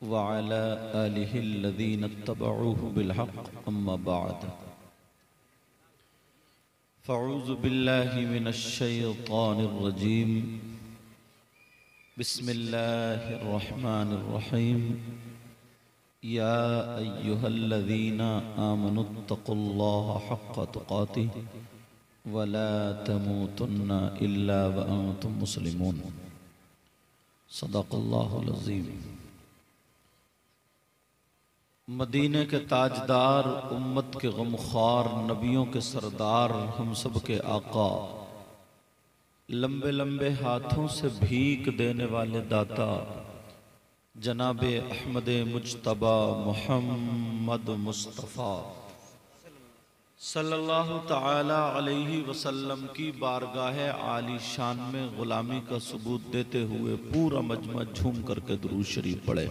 वअला आलिहिल्लज़ीना इत्तबऊहु बिलहक़ अम्मा बाद फ़अऊज़ु बिल्लाहि मिनश्शैतानिर्रजीम बिस्मिल्लाहिर्रहमानिर्रहीम या अय्युहल्लज़ीना आमनुत्तक़ुल्लाहा हक़्क़ तुक़ातिहि वला तमूतुन्ना इल्ला व अंतुम मुस्लिमून। सदक़ल्लाहुल अज़ीम। मदीने के ताजदार, उम्मत के गमख्वार, नबियों के सरदार, हम सब के आका, लंबे लंबे हाथों से भीख देने वाले दाता जनाबे अहमद मुज्तबा मुहम्मद मुस्तफ़ा सल्लल्लाहु ताला अलैहि वसल्लम की बारगाह आली शान में गुलामी का सबूत देते हुए पूरा मजमा झूम करके दुरूद शरीफ पढ़े।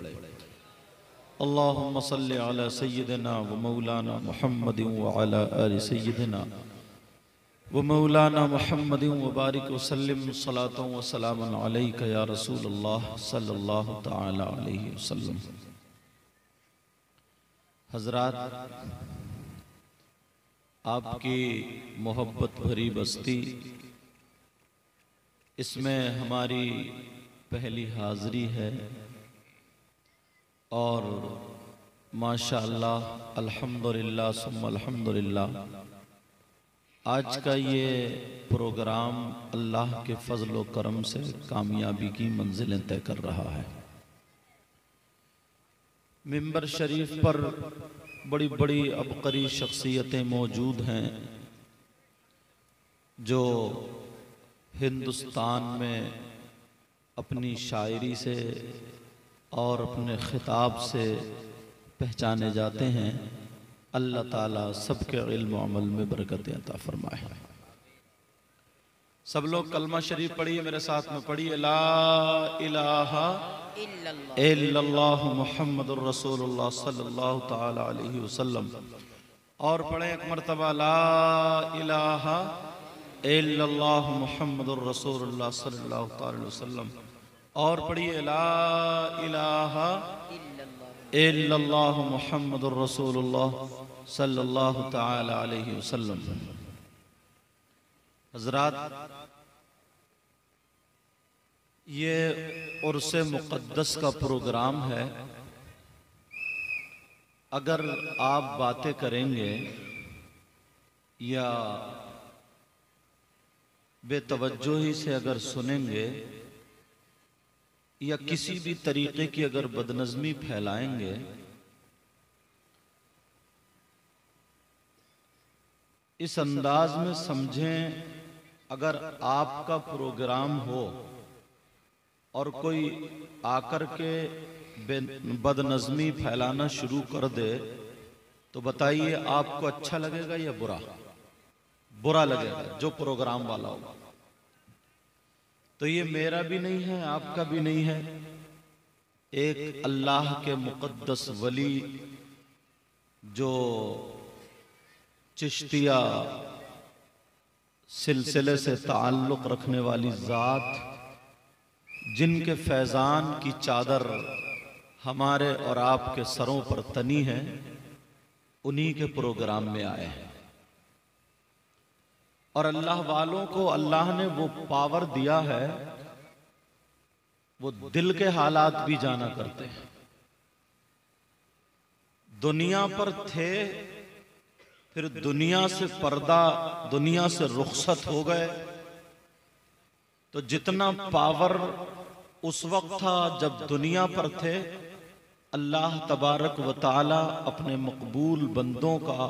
अल्लाहुम्मा सल्लि अला सय्यिदिना व मौलाना मुहम्मदिन व अला आलि सय्यिदिना व मौलाना मुहम्मदिन व बारिक व सल्लिम सलातों व सलामन अलैका या रसूलल्लाह सल्लल्लाहु ताला अलैहि वसल्लम। हज़रात, आपकी मोहब्बत भरी बस्ती, इसमें हमारी पहली हाज़री है और माशाअल्लाह अल्हम्दुलिल्लाह सुम्मा अल्हम्दुलिल्लाह आज का ये प्रोग्राम अल्लाह के फजल व करम से कामयाबी की मंजिलें तय कर रहा है। मिंबर शरीफ पर बड़ी बड़ी अबकरी शख्सियतें मौजूद हैं जो हिंदुस्तान में अपनी शायरी से और अपने खिताब से पहचाने जाते हैं। अल्लाह ताला सबके इल्म व अमल में बरकत अता फरमाए। सब लोग कलमा शरीफ पढ़िए, मेरे साथ में पढ़िए, ला इलाहा इल्लल्लाह मुहम्मदुर रसूलुल्लाह सल्लल्लाहु ताला अलैहि वसल्लम। और पढ़े एक मरतबा, ला इलाहा इल्लल्लाह मुहम्मदुर रसूलुल्लाह सल्लल्लाहु ताला अलैहि वसल्लम। और पढ़िए, ला इलाहा इल्लल्लाह मुहम्मदुर रसूलुल्लाह सल्लल्लाहु ताला अलैहि वसल्लम। हज़रात, ये उर्से मुक़द्दस का प्रोग्राम है। अगर आप बातें करेंगे या बेतवज्जोही से अगर सुनेंगे या किसी भी तरीके की अगर बदनज़मी फैलाएंगे इस अंदाज में समझें, अगर आपका प्रोग्राम हो और कोई आकर के बदनज़मी फैलाना शुरू कर दे तो बताइए आपको अच्छा लगेगा या बुरा? बुरा लगेगा, जो प्रोग्राम वाला होगा। तो ये मेरा भी नहीं है, आपका भी नहीं है। एक अल्लाह के मुक़द्दस वली जो चिश्तिया सिलसिले से ताल्लुक़ रखने वाली ज़ात, जिनके फैज़ान की चादर हमारे और आपके सरों पर तनी है, उन्हीं के प्रोग्राम में आए हैं। और अल्लाह वालों को अल्लाह ने वो पावर दिया है, वो दिल के हालात भी जाना करते हैं। दुनिया पर थे, फिर दुनिया से पर्दा, दुनिया से रुखसत हो गए। तो जितना पावर उस वक्त था जब दुनिया पर थे, अल्लाह तबारक व ताला अपने मकबूल बंदों का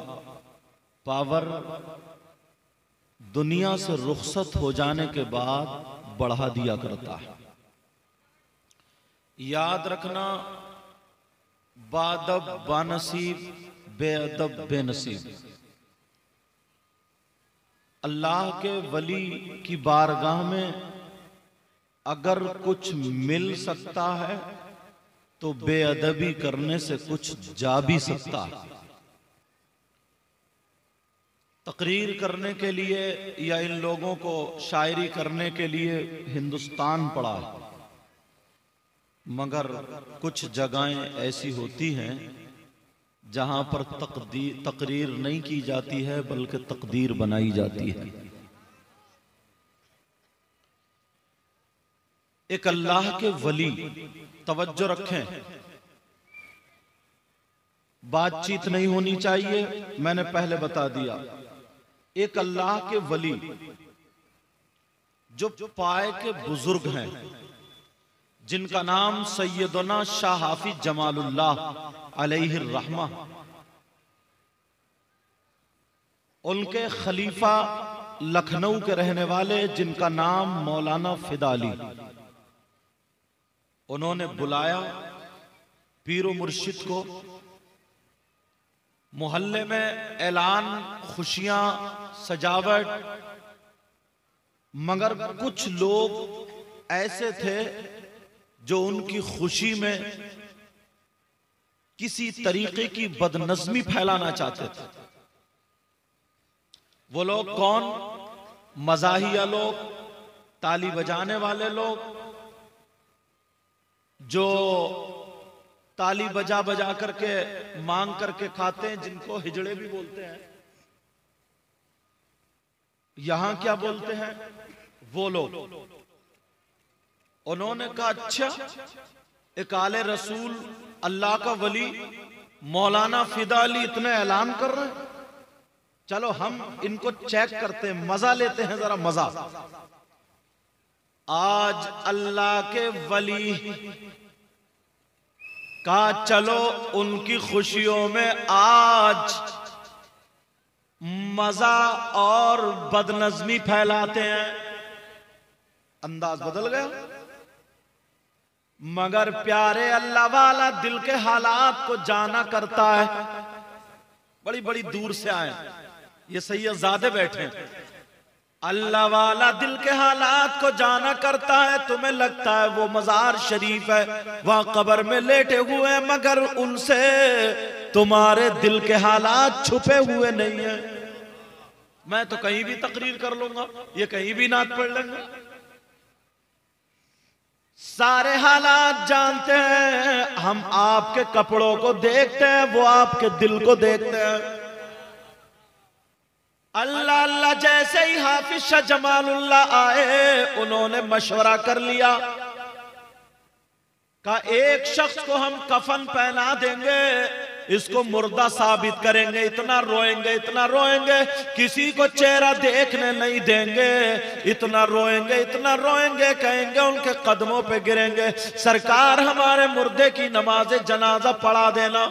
पावर दुनिया से रुखसत हो जाने के बाद बढ़ा दिया करता है। याद रखना, बादब बानसीब, बेअदब बेनसीब। अल्लाह के वली की बारगाह में अगर कुछ मिल सकता है तो बेअदबी करने से कुछ जा भी सकता है। तकरीर करने के लिए या इन लोगों को शायरी करने के लिए हिंदुस्तान पड़ा है। मगर कुछ जगहें ऐसी होती हैं जहां पर तकरीर नहीं की जाती है बल्कि तकदीर बनाई जाती है। एक अल्लाह के वली, तवज्जो रखें, बातचीत नहीं होनी चाहिए, मैंने पहले बता दिया। एक अल्लाह के वली जो पाए के बुजुर्ग हैं, जिनका नाम सैयदना शाह हाफिज जमालुल्लाह अलैहि रहमा, उनके खलीफा लखनऊ के रहने वाले जिनका नाम मौलाना फिदा अली, उन्होंने बुलाया पीरो मुर्शिद को। मोहल्ले में ऐलान, खुशियां, सजावट, मगर कुछ लोग ऐसे थे जो उनकी खुशी में किसी तरीके की बदनज़मी फैलाना चाहते थे। वो लोग कौन? मज़ाहिया लोग, ताली बजाने वाले लोग, जो ताली बजा बजा करके मांग करके खाते हैं, जिनको हिजड़े भी बोलते हैं। यहां क्या बोलते हैं वो लोग? उन्होंने कहा अच्छा, एक आले रसूल अल्लाह का वली मौलाना फिदा अली इतने ऐलान कर रहे हैं, चलो हम इनको चेक करते हैं, मजा लेते हैं, जरा मजा। आज अल्लाह के वली का चलो उनकी खुशियों में आज मजा और बदनज़मी फैलाते हैं। अंदाज बदल गया। मगर प्यारे अल्लाह वाला दिल के हालात को जाना करता है। बड़ी बड़ी दूर से आए, ये सैयदजादे बैठे हैं। अल्लाह वाला दिल के हालात को जाना करता है। तुम्हें लगता है वो मजार शरीफ है, वहां कब्र में लेटे हुए हैं, मगर उनसे तुम्हारे दिल के हालात छुपे हुए नहीं है। मैं तो कहीं भी तकरीर कर लूंगा, ये कहीं भी नात पढ़ लेंगे, सारे हालात जानते हैं। हम आपके कपड़ों को देखते हैं, वो आपके दिल को देखते हैं। अल्लाह अल्लाह जैसे ही हाफिज शाह जमालुल्लाह आए, उन्होंने मशवरा कर लिया, कहा एक शख्स को हम कफन पहना देंगे, इसको मुर्दा साबित करेंगे, इतना रोएंगे, इतना रोएंगे, किसी को चेहरा देखने नहीं देंगे, इतना रोएंगे, इतना रोएंगे, कहेंगे उनके कदमों पे गिरेंगे, सरकार हमारे मुर्दे की नमाज जनाजा पढ़ा देना।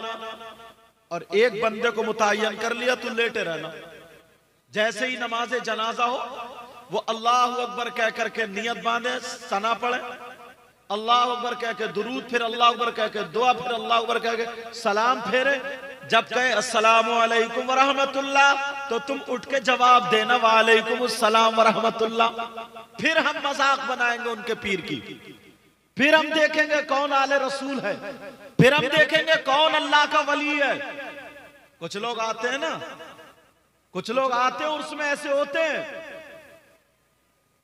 और एक बंदे को मुतय्यन कर लिया, तू लेटे रहना। जैसे ही नमाज जनाजा हो, वो अल्लाह अकबर कह करके नियत बांधे, सना पढ़े, अल्लाह अकबर कह के दुरूद, फिर अल्लाह अकबर कह के दुआ, फिर अल्लाह अकबर कह के सलाम फेरे। जब कहे अस्सलामु अलैकुम व रहमतुल्लाह, तो तुम उठ के जवाब देना वालेकुम अस्सलाम व रहमतुल्लाह। फिर हम मजाक बनाएंगे उनके पीर की, फिर हम देखेंगे कौन आले रसूल है, फिर हम देखेंगे कौन अल्लाह का वली है। कुछ लोग आते हैं ना, कुछ लोग आते हैं उसमें ऐसे होते हैं,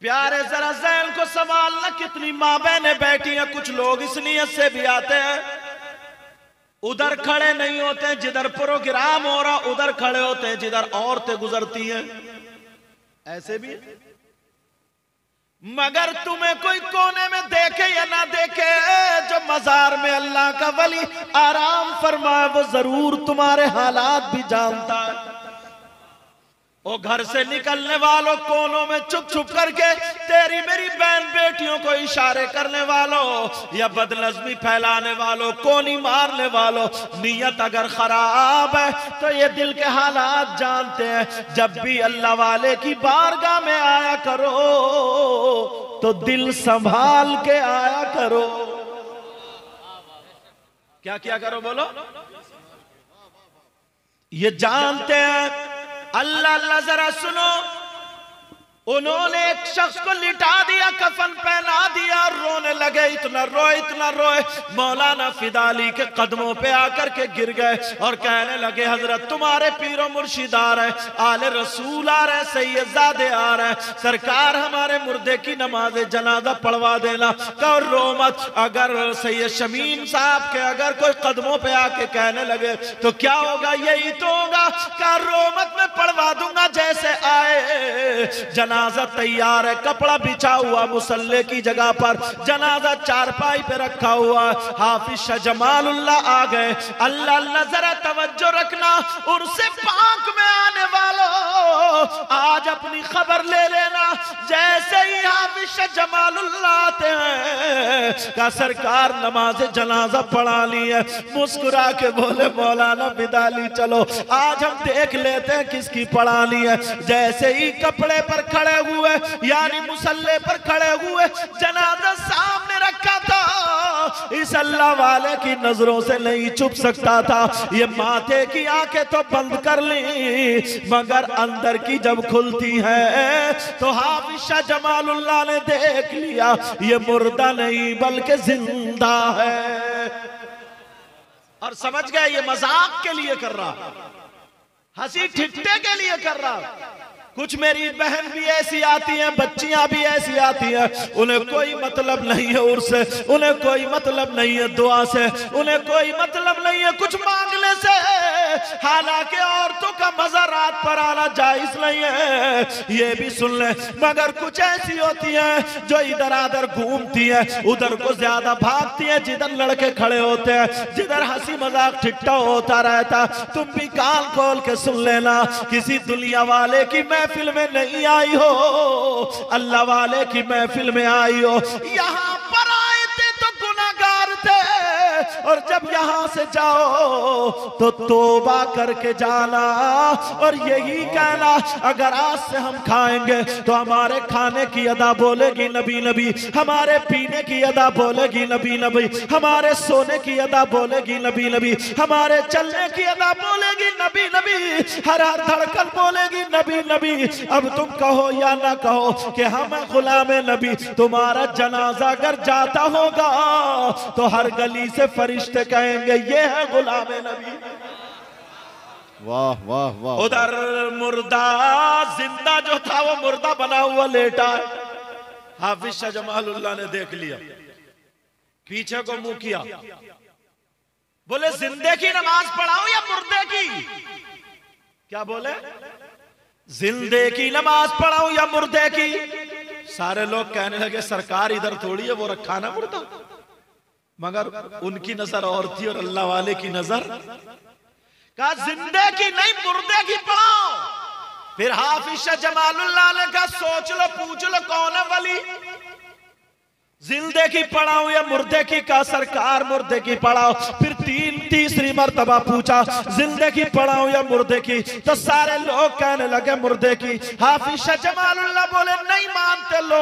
प्यारे जरा ज़हन को संभालना, कितनी माँ बहनें बैठी हैं। कुछ लोग इस नियत से भी आते हैं, उधर खड़े नहीं होते हैं जिधर प्रोग्राम हो रहा, उधर खड़े होते हैं जिधर औरतें गुजरती हैं, ऐसे भी। मगर तुम्हें कोई कोने में देखे या ना देखे, जो मजार में अल्लाह का वली आराम फरमाए, वो जरूर तुम्हारे हालात भी जानता है। ओ घर से निकलने वालों, कोनों में छुप छुप करके तेरी मेरी बहन बेटियों को इशारे करने वालों, या बदनज़मी फैलाने वालों, कोनी मारने वालों, नियत अगर खराब है तो ये दिल के हालात जानते हैं। जब भी अल्लाह वाले की बारगाह में आया करो तो दिल संभाल के आया करो। क्या क्या करो बोलो? ये जानते हैं। अल्लाह अल्लाह जरा सुनो, उन्होंने एक शख्स को लिटा दिया, कफन पहना दिया, रोने लगे, इतना रोए मौलाना फिदाली के कदमों पे आकर के गिर गए और कहने लगे हजरत तुम्हारे पीरो मुर्शिद आ रहे, आले रसूल आ रहे, सैयदजादे आ रहे, सरकार हमारे मुर्दे की नमाज जनाजा पढ़वा देना। कहो रो मत, अगर सैयद शमीम साहब के अगर कोई कदमों पे आके कहने लगे तो क्या होगा, यही तो होगा। कहा रो मत, मैं पढ़वा दूंगा जैसे आए। जनाजा तैयार है, कपड़ा बिछा हुआ मुसल्ले की जगह पर, जनाजा चारपाई पे रखा हुआ। हाफिज शाह जमालुल्लाह आ गए। अल्लाह अल्लाह, जरा तवज्जो रखना, उर्से पाक में आने वालों आज अपनी खबर ले लेना। जैसे ही हाफिज शाह जमालुल्लाह आते हैं का सरकार नमाज जनाजा पढ़ा ली है, मुस्कुरा के बोले मौलाना फिदाली चलो आज हम देख लेते हैं किसकी पढ़ानी है। जैसे ही कपड़े पर खड़े हुए, यानी मुसल्ले पर खड़े हुए, जनाजा सामने रखा था, इस अल्लाह वाले की नजरों से नहीं छुप सकता था। ये माथे की आंखें तो बंद कर ली, मगर अंदर की जब खुलती है तो हाफिज शाह जमालुल्लाह ने देख लिया ये मुर्दा नहीं बल्कि जिंदा है। और समझ गए ये मजाक के लिए कर रहा, हंसी ठिठ्ठे के लिए कर रहा। कुछ मेरी बहन भी ऐसी आती हैं, बच्चियां भी ऐसी आती हैं, उन्हें कोई मतलब नहीं है उर्स से, उन्हें कोई मतलब नहीं है दुआ से, उन्हें कोई मतलब नहीं है कुछ मांगने से। हालांकि औरतों का मजा रात पर आना जायज नहीं है, ये भी सुन ले। मगर कुछ ऐसी होती हैं जो इधर आधर घूमती हैं, उधर को ज्यादा भागती हैं जिधर लड़के खड़े होते हैं, जिधर हंसी मजाक ठिट्ठा होता रहता। तुम भी कान खोल के सुन लेना, किसी दुनिया वाले की महफिल में नहीं आई हो, अल्लाह वाले की महफिल में आई हो। यहाँ पर आए थे तो गुनाहगार थे, और जब यहाँ से जाओ तो तौबा करके जाना और यही कहना अगर आज से हम खाएंगे तो हमारे खाने की अदा बोलेगी नबी नबी, हमारे पीने की अदा बोलेगी नबी नबी, हमारे सोने की अदा बोलेगी नबी नबी, हमारे चलने की अदा बोलेगी नबी नबी, हर हर धड़कन बोलेगी नबी नबी। अब तुम कहो या ना कहो कि हम गुलाम नबी, तुम्हारा जनाजा अगर जाता होगा तो हर गली से फरिश्ते कहेंगे ये है गुलाम नबी। वाह वाह वाह। उधर मुर्दा जिंदा जो था वो मुर्दा बना हुआ लेटा है। हाफिज शाह जमालुल्लाह ने देख लिया, पीछे को मुंह किया, बोले जिंदे की नमाज पढ़ाओ या मुर्दे की? क्या बोले? जिंदे की नमाज पढ़ाओ या मुर्दे की? सारे लोग कहने लगे सरकार इधर थोड़ी है, वो रखा ना मुर्दा। मगर उनकी नजर और थी और अल्लाह वाले की नजर। कहा जिंदे की नहीं मुर्दे की पढ़ाओ। फिर हाफिज शाह जमालुल्लाह ने कहा सोच लो पूछ लो कौन है वली, जिंदे की पढ़ाओ या मुर्दे की? का सरकार मुर्दे की पढ़ाओ। फिर तीसरी मर्तबा पूछा जिंदे की पढ़ाओ या मुर्दे की? तो सारे लोग कहने लगे मुर्दे की। हाफिज शाह जमालुल्लाह बोले नहीं मानते लो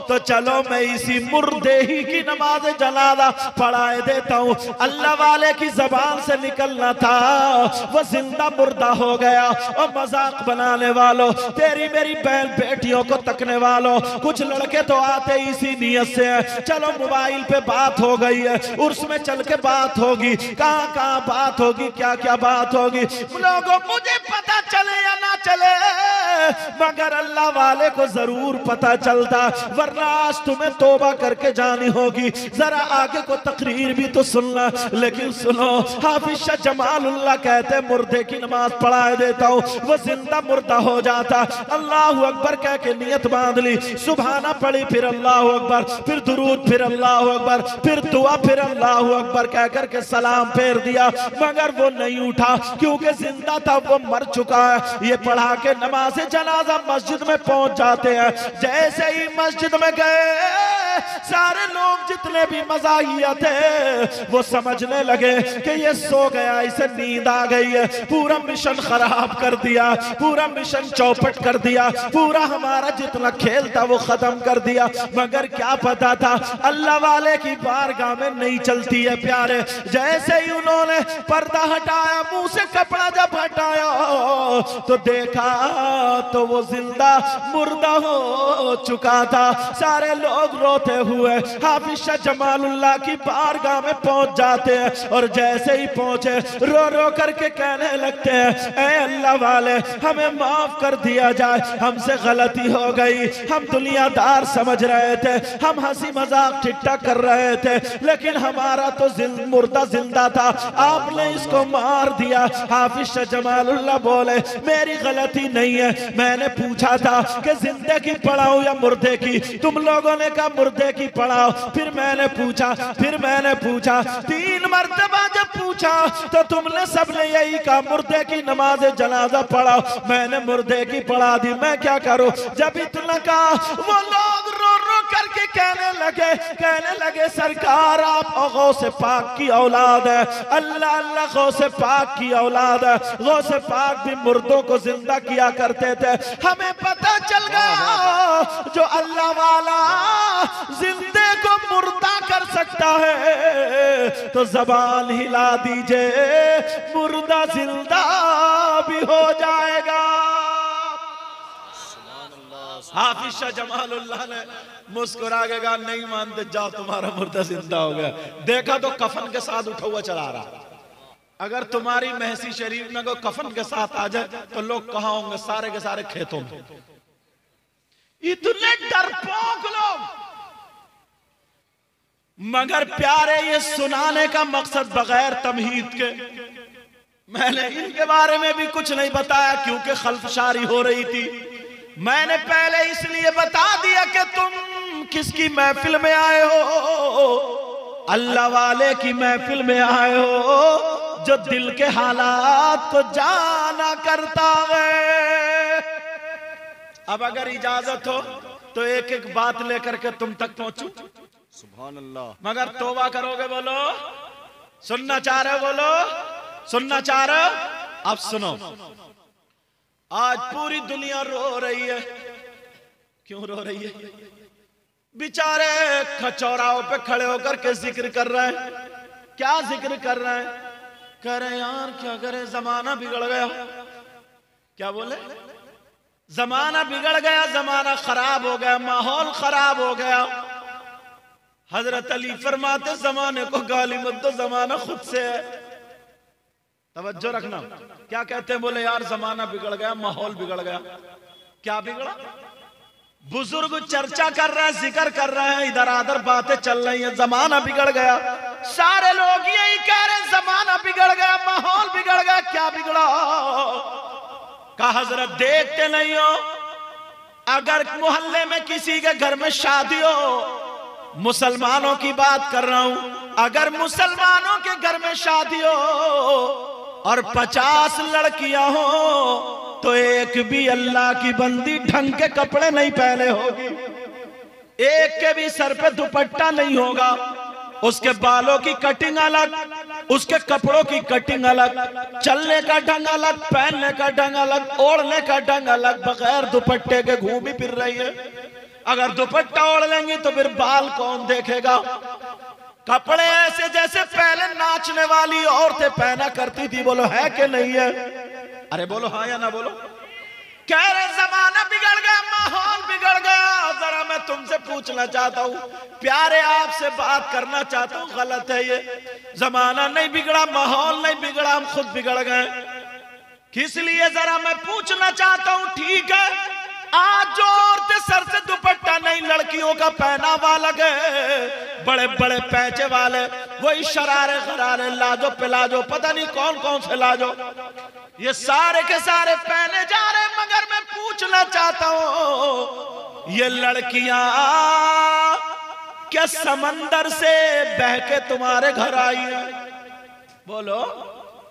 तो चलो मैं इसी मुर्दे ही की नमाज जनाजा पढ़ाए देता हूँ। अल्लाह वाले की जबान से निकलना था वो जिंदा मुर्दा हो गया। और मजाक बनाने वालों, तेरी मेरी बहन बेटियों को तकने वालों, कुछ लड़के तो आते इसी नियत से है, चलो मोबाइल पे बात हो गई है, उर्स में चल के बात होगी, कहां कहां बात होगी, क्या क्या बात होगी। लोगों मुझे पता चले या ना चले, मगर अल्लाह वाले को जरूर पता चलता, वरना आज तुम्हें तौबा करके जानी होगी। जरा आगे को तकरीर भी तो सुनना। लेकिन सुनो, हाफिज शाह जमालुल्लाह कहते मुर्दे की नमाज पढ़ाए देता हूं, वो जिंदा मुर्दा हो जाता। अल्लाह अकबर कह के नियत बांध ली, सुभाना पढ़ी, फिर अल्लाह अकबर, फिर दुरूद, फिर अल्लाह अकबर, फिर दुआ, फिर अल्लाह अकबर कह करके सलाम फेर दिया। मगर वो नहीं उठा क्योंकि जिंदा था, वो मर चुका है। ये पढ़ा के नमाज जनाजा मस्जिद में पहुंच जाते हैं। जैसे ही मस्जिद में गए सारे लोग जितने भी मज़ाहिया थे वो समझने लगे कि ये सो गया, इसे नींद आ गई है, पूरा मिशन खराब कर दिया, पूरा मिशन चौपट कर दिया, पूरा हमारा जितना खेल था वो खत्म कर दिया। मगर क्या पता था अल्लाह वाले की बारगाह में नहीं चलती है प्यारे। जैसे ही उन्होंने पर्दा हटाया, मुंह से कपड़ा जब हटाया तो देखा तो वो जिंदा मुर्दा हो चुका था। सारे लोग रोते हुए हाफिज शाह जमालुल्लाह की बारगाह में पहुंच जाते हैं और जैसे ही पहुंचे रो रो करके कहने लगते हैं, ऐ अल्लाह वाले हमें माफ कर दिया जाए, हमसे गलती हो गई, हम दुनियादार समझ रहे थे, हम हंसी मजाक ठिट्ठा कर रहे थे, लेकिन हमारा तो मुर्दा जिंदा था, आपने इसको मार दिया। हाफिज शाह जमालुल्लाह बोले, मेरी गलती नहीं है, मैंने पूछा था कि जिंदे की पढ़ाओ या मुर्दे की, तुम लोगों ने कहा मुर्दे की पढ़ाओ। फिर मैंने पूछा 3 मर्तबा जब पूछा तो तुमने सबने यही कहा मुर्दे की नमाज जनाजा पढ़ाओ, मैंने मुर्दे की पढ़ा दी, मैं क्या करूं। जब इतना कहा वो लोग रो रो करके कहने लगे सरकार आप गौसे पाक की औलाद है, अल्लाह अल्लाह गौसे पाक की औलाद है, गौसे पाक भी मुर्दों को जिंदा किया करते थे, हमें पता चल गया जो अल्लाह वाला जिंदे को मुर्दा कर सकता है तो जबान हिला दीजिए, मुर्दा जिंदा भी हो जाएगा। हाफिज शाह जमालुल्लाह ने मुस्कुरा के कहा, नहीं मानते जाओ तुम्हारा मुर्दा जिंदा हो गया। देखा तो कफन के साथ उठा हुआ चला रहा। अगर तुम्हारी महसी शरीफ में कोई कफन के साथ आ जाए तो लोग कहां होंगे, सारे के सारे खेतों में। इतने डरपोक लोग। मगर प्यारे ये सुनाने का मकसद बगैर तमहीद के मैंने इनके बारे में भी कुछ नहीं बताया क्योंकि खल्फशारी हो रही थी। मैंने पहले इसलिए बता दिया कि तुम किसकी महफिल में आए हो, अल्लाह वाले की महफिल में आए हो जो दिल के हालात को जाना करता है। अब अगर इजाजत हो तो एक एक बात लेकर के तुम तक पहुंचू। सुभान अल्लाह। मगर तौबा करोगे? बोलो सुनना चाह रहे, बोलो सुनना चाह रहे। अब सुनो, आज पूरी दुनिया रो रही है। क्यों रो रही है? बेचारे खचौराओं पे खड़े होकर के जिक्र कर रहे हैं। क्या जिक्र कर रहे हैं? कह रहे यार क्या करे, जमाना बिगड़ गया। क्या बोले? जमाना बिगड़ गया, जमाना खराब हो गया, माहौल खराब हो गया। हजरत अली फरमाते जमाने को गाली मत दो, जमाना खुद से है। तवज्जो रखना। क्या कहते हैं? बोले यार जमाना बिगड़ गया, माहौल बिगड़ गया। क्या बिगड़ा? बुजुर्ग चर्चा कर रहे हैं, जिक्र कर रहे हैं, इधर आधर बातें चल रही हैं, जमाना बिगड़ गया। सारे लोग यही कह रहे हैं जमाना बिगड़ गया, माहौल बिगड़ गया। क्या बिगड़ा? कहा हजरत देखते नहीं हो, अगर मोहल्ले में किसी के घर में शादी हो, मुसलमानों की बात कर रहा हूं, अगर मुसलमानों के घर में शादी हो और 50 लड़कियां हो तो एक भी अल्लाह की बंदी ढंग के कपड़े नहीं पहने होगी, एक के भी सर पे दुपट्टा नहीं होगा, उसके बालों की कटिंग अलग, उसके कपड़ों की कटिंग अलग, चलने का ढंग अलग, पहनने का ढंग अलग, ओढ़ने का ढंग अलग, बगैर दुपट्टे के घूमी फिर रही है। अगर दुपट्टा ओढ़ लेंगी तो फिर बाल कौन देखेगा? कपड़े ऐसे जैसे पहले नाचने वाली औरतें पहना करती थी। बोलो है कि नहीं है? अरे बोलो हाँ या ना बोलो। कह रहे जमाना बिगड़ गया, माहौल बिगड़ गया। जरा मैं तुमसे पूछना चाहता हूँ प्यारे, आपसे बात करना चाहता हूँ, गलत है ये? जमाना नहीं बिगड़ा, माहौल नहीं बिगड़ा, हम खुद बिगड़ गए। किस लिए जरा मैं पूछना चाहता हूँ। ठीक है, आज जो औरतें सर से दुपट्टा नहीं, लड़कियों का पहनावा लगे, बड़े बड़े पैचे वाले, वही शरारे गरारे, लाजो पिलाजो, पता नहीं कौन कौन से लाजो, ये सारे के सारे पहने जा रहे। मगर मैं पूछना चाहता हूं, ये लड़कियां क्या समंदर से बह के तुम्हारे घर आई है? बोलो,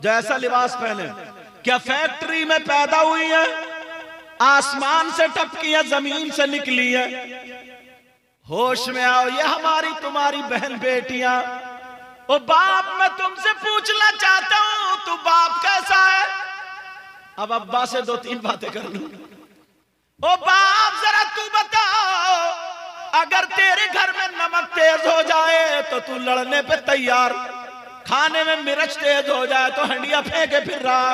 जैसा लिबास पहने, क्या फैक्ट्री में पैदा हुई है, आसमान से टपकी है, जमीन से निकली है? होश में आओ, ये हमारी तुम्हारी बहन बेटियां। ओ बाप, मैं तुमसे पूछना चाहता हूं, तू बाप कैसा है? अब अब्बा से 2-3 बातें कर लूं। ओ बाप, जरा तू बताओ, अगर तेरे घर में नमक तेज हो जाए तो तू लड़ने पे तैयार, खाने में मिर्च तेज हो जाए तो हंडिया फेंके फिर रहा,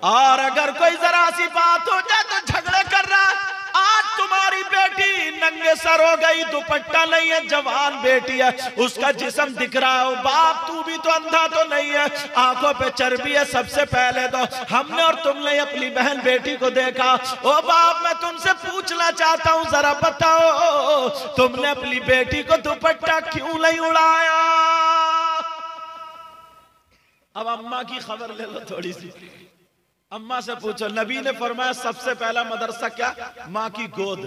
और अगर कोई जरा सी बात हो जाए तो झगड़े कर रहा। आज तुम्हारी बेटी नंगे सर हो गई, दुपट्टा नहीं है, जवान बेटी है, उसका जिस्म दिख रहा है। बाप, तू भी तो अंधा तो नहीं है, आंखों पे चर्बी है। सबसे पहले तो हमने और तुमने अपनी बहन बेटी को देखा। ओ बाप, मैं तुमसे पूछना चाहता हूं, जरा बताओ, तुमने अपनी बेटी को दुपट्टा क्यों नहीं उड़ाया? अब अम्मा की खबर ले लो थोड़ी सी। अम्मा से पूछो, नबी ने फरमाया सबसे पहला मदरसा क्या? माँ की गोद।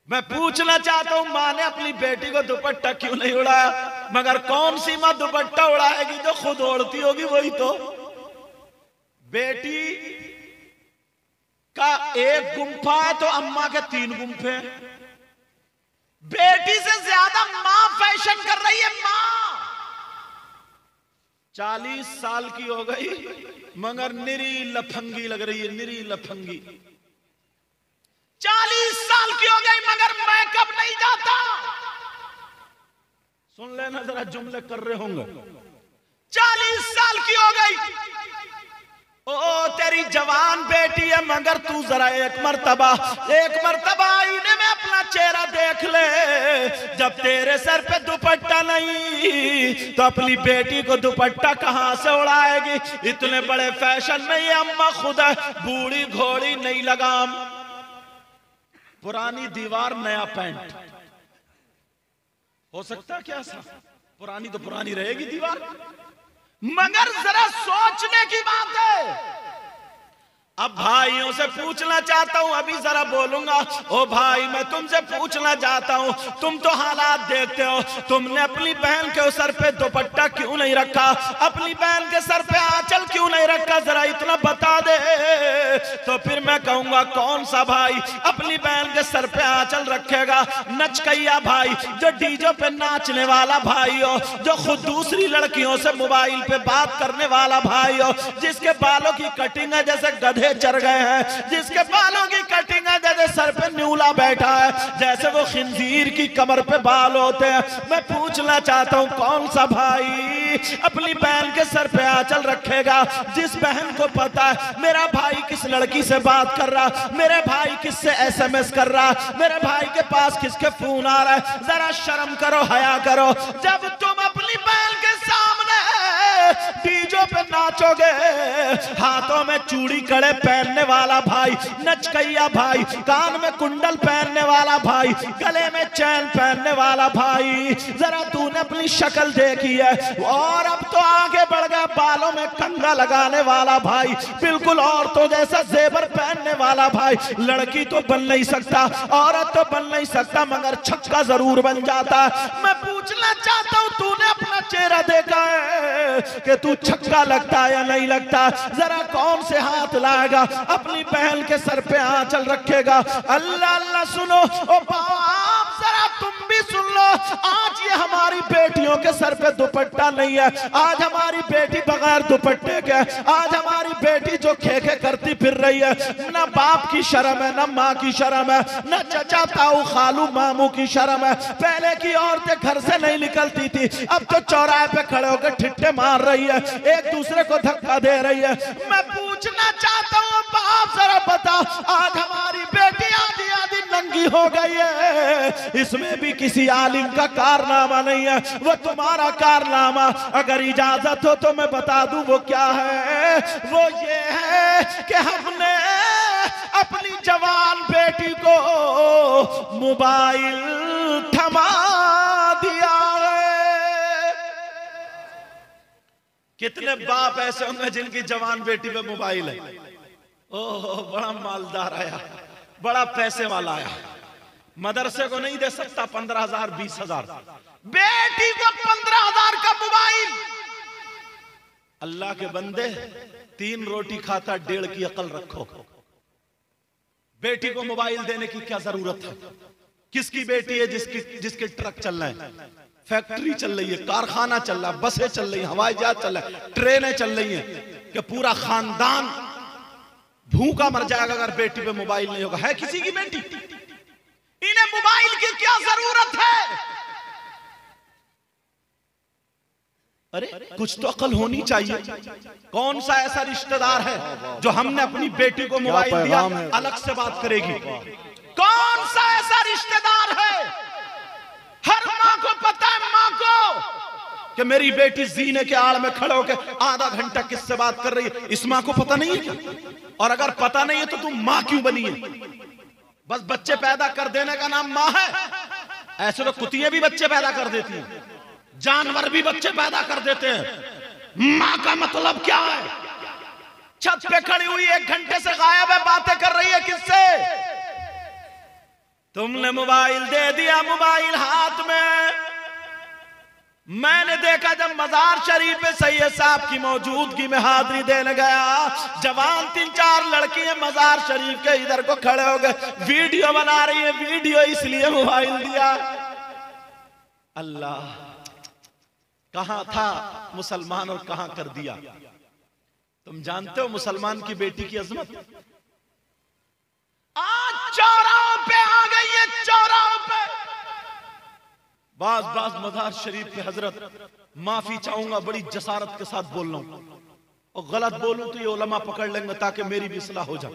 मैं पूछना चाहता हूं, माँ ने अपनी बेटी को दुपट्टा क्यों नहीं उड़ाया? मगर कौन सी माँ दुपट्टा उड़ाएगी जो खुद ओढ़ती होगी? वही तो। बेटी का एक गुम्फा है तो अम्मा के 3 गुम्फे। बेटी से ज्यादा माँ फैशन कर रही है। माँ 40 साल की हो गई मगर निरी लफंगी लग रही है, निरी लफंगी। 40 साल की हो गई मगर मेकअप नहीं जाता। सुन लेना जरा, जुमले कर रहे होंगे। 40 साल की हो गई, ओ तेरी जवान बेटी है, मगर तू जरा एक मर्तबा आईने में अपना चेहरा देख ले। जब तेरे सर पे दुपट्टा नहीं तो अपनी बेटी को दुपट्टा कहां से उड़ाएगी? इतने बड़े फैशन में ये अम्मा खुद है, बूढ़ी घोड़ी नई लगाम, पुरानी दीवार नया पैंट। हो सकता क्या सा? पुरानी तो पुरानी रहेगी दीवार, मगर जरा सोचने की बात है। अब भाइयों से पूछना चाहता हूं, अभी जरा बोलूंगा। ओ भाई, मैं तुमसे पूछना चाहता हूं, तुम तो हालात देखते हो, तुमने अपनी बहन के सर पे दुपट्टा क्यों नहीं रखा? अपनी बहन के सर पे आंचल क्यों नहीं रखा? जरा इतना बता दे तो फिर मैं कहूंगा कौन सा भाई अपनी बहन के सर पे आंचल रखेगा? नचकैया भाई, जो डीजे पे नाचने वाला भाई हो, जो खुद दूसरी लड़कियों से मोबाइल पे बात करने वाला भाई हो, जिसके बालों की कटिंग है जैसे गधे चढ़ गए हैं, जिसके बालों की कटिंग है जैसे सर पे न्यूला बैठा है, जैसे वो खिंजीर की कमर पे बाल होते हैं। मैं पूछना चाहता हूं, कौन सा भाई अपनी बहन के सर पे आंचल रखेगा? जिस बहन को पता है मेरा भाई किस लड़की से बात कर रहा, मेरे भाई किससे SMS कर रहा, मेरे भाई के पास किसके फोन आ रहा है। जरा शर्म करो, हया करो। जब तुम अपनी बहन के सामने डीजे पे नाचोगे, हाथों में चूड़ी कड़े पहनने वाला भाई, नचकैया भाई, कान में कुंडल पहनने वाला भाई, गले में चैन पहनने वाला भाई, जरा तूने अपनी शक्ल देखी है? और अब तो आगे बढ़ गया, बालों में कंघा लगाने वाला भाई, बिल्कुल औरतों जैसा जेवर पहनने वाला भाई। लड़की तो बन नहीं सकता, औरत तो बन नहीं सकता, मगर छक्का जरूर बन जाता है। मैं पूछना चाहता हूं, तूने अपना चेहरा देखा है कि तू छक्का लगता है या नहीं लगता? जरा कौन से हाथ लाएगा अपनी बहन के सर पे आंचल रखेगा? अल्लाह अल्लाह सुनो। ओ बाप, जरा तुम भी सुन लो। आज ये हमारी बेटियों के सर पे दुपट्टा नहीं है, आज हमारी बेटी बगैर दुपट्टे के, आज हमारी बेटी जो खेखे करती फिर रही है, ना बाप की शर्म है, ना माँ की शर्म है, ना चचा ताऊ खालू मामू की शर्म है। पहले की औरतें घर से नहीं निकलती थी, अब तो चौराहे पे खड़े होकर ठिट्ठे मार रही है, एक दूसरे को धक्का दे रही है। मैं पूछना चाहता हूँ, बाप जरा बता, आज हमारी बेटी आधी आधी नंगी हो गई है, इसमें भी किसी आलिम का कारनामा नहीं है, वो तुम्हारा कारनामा। अगर इजाजत हो तो मैं बता दूं वो क्या है? वो ये है कि हमने अपनी जवान बेटी को मोबाइल थमा दिया है। कितने बाप ऐसे होंगे जिनकी जवान बेटी पे मोबाइल है? ओह, बड़ा मालदार आया, बड़ा पैसे वाला आया, मदरसे को नहीं दे सकता 15,000 20,000, बेटी को 15,000 का मोबाइल। अल्लाह के बंदे, 3 रोटी खाता 1.5 की अकल रखो। बेटी को मोबाइल देने की क्या जरूरत है? किसकी बेटी है जिसके ट्रक चल रहे हैं, फैक्ट्री चल रही है, कारखाना चल रहा है, बसें चल रही हैं, हवाई जहाज चल रहा है, ट्रेनें चल रही हैं, कि पूरा खानदान भूखा मर जाएगा अगर बेटी पे मोबाइल नहीं होगा। है किसी की बेटी? इन्हें मोबाइल की क्या जरूरत है? अरे कुछ तो अकल होनी चाहिए। कौन सा ऐसा रिश्तेदार है जो हमने अपनी बेटी को मोबाइल दिया अलग से बात करेगी? कौन सा ऐसा रिश्तेदार है? हर मां को पता है, मां को, कि मेरी बेटी जीने के आड़ में खड़े होकर आधा घंटा किससे बात कर रही है। इस मां को पता नहीं है क्या? और अगर पता नहीं है तो तुम मां क्यों बनी है? बस बच्चे पैदा कर देने का नाम मां है? ऐसे तो कुतियां भी बच्चे पैदा कर देती हैं, जानवर भी बच्चे पैदा कर देते हैं। मां का मतलब क्या है? छत पे खड़ी हुई 1 घंटे से गायब है, बातें कर रही है किससे? तुमने मोबाइल दे दिया, मोबाइल हाथ में। मैंने देखा जब मजार शरीफ में सैयद साहब की मौजूदगी में हाजिरी देने गया, जवान 3-4 लड़कियां मजार शरीफ के इधर को खड़े हो गए, वीडियो बना रही है। वीडियो इसलिए मोबाइल दिया। अल्लाह, कहां था मुसलमान और कहां कर दिया? तुम जानते हो मुसलमान की बेटी की अजमत? आज चौराहों पे आ गई है, चौराहों पे। बाज मजार शरीफ पे हजरत, माफी चाहूंगा, बड़ी जसारत के साथ बोल रहा हूं, और गलत बोलूं तो ये उलमा पकड़ लेंगे ताकि मेरी भी इस्लाह हो जाए।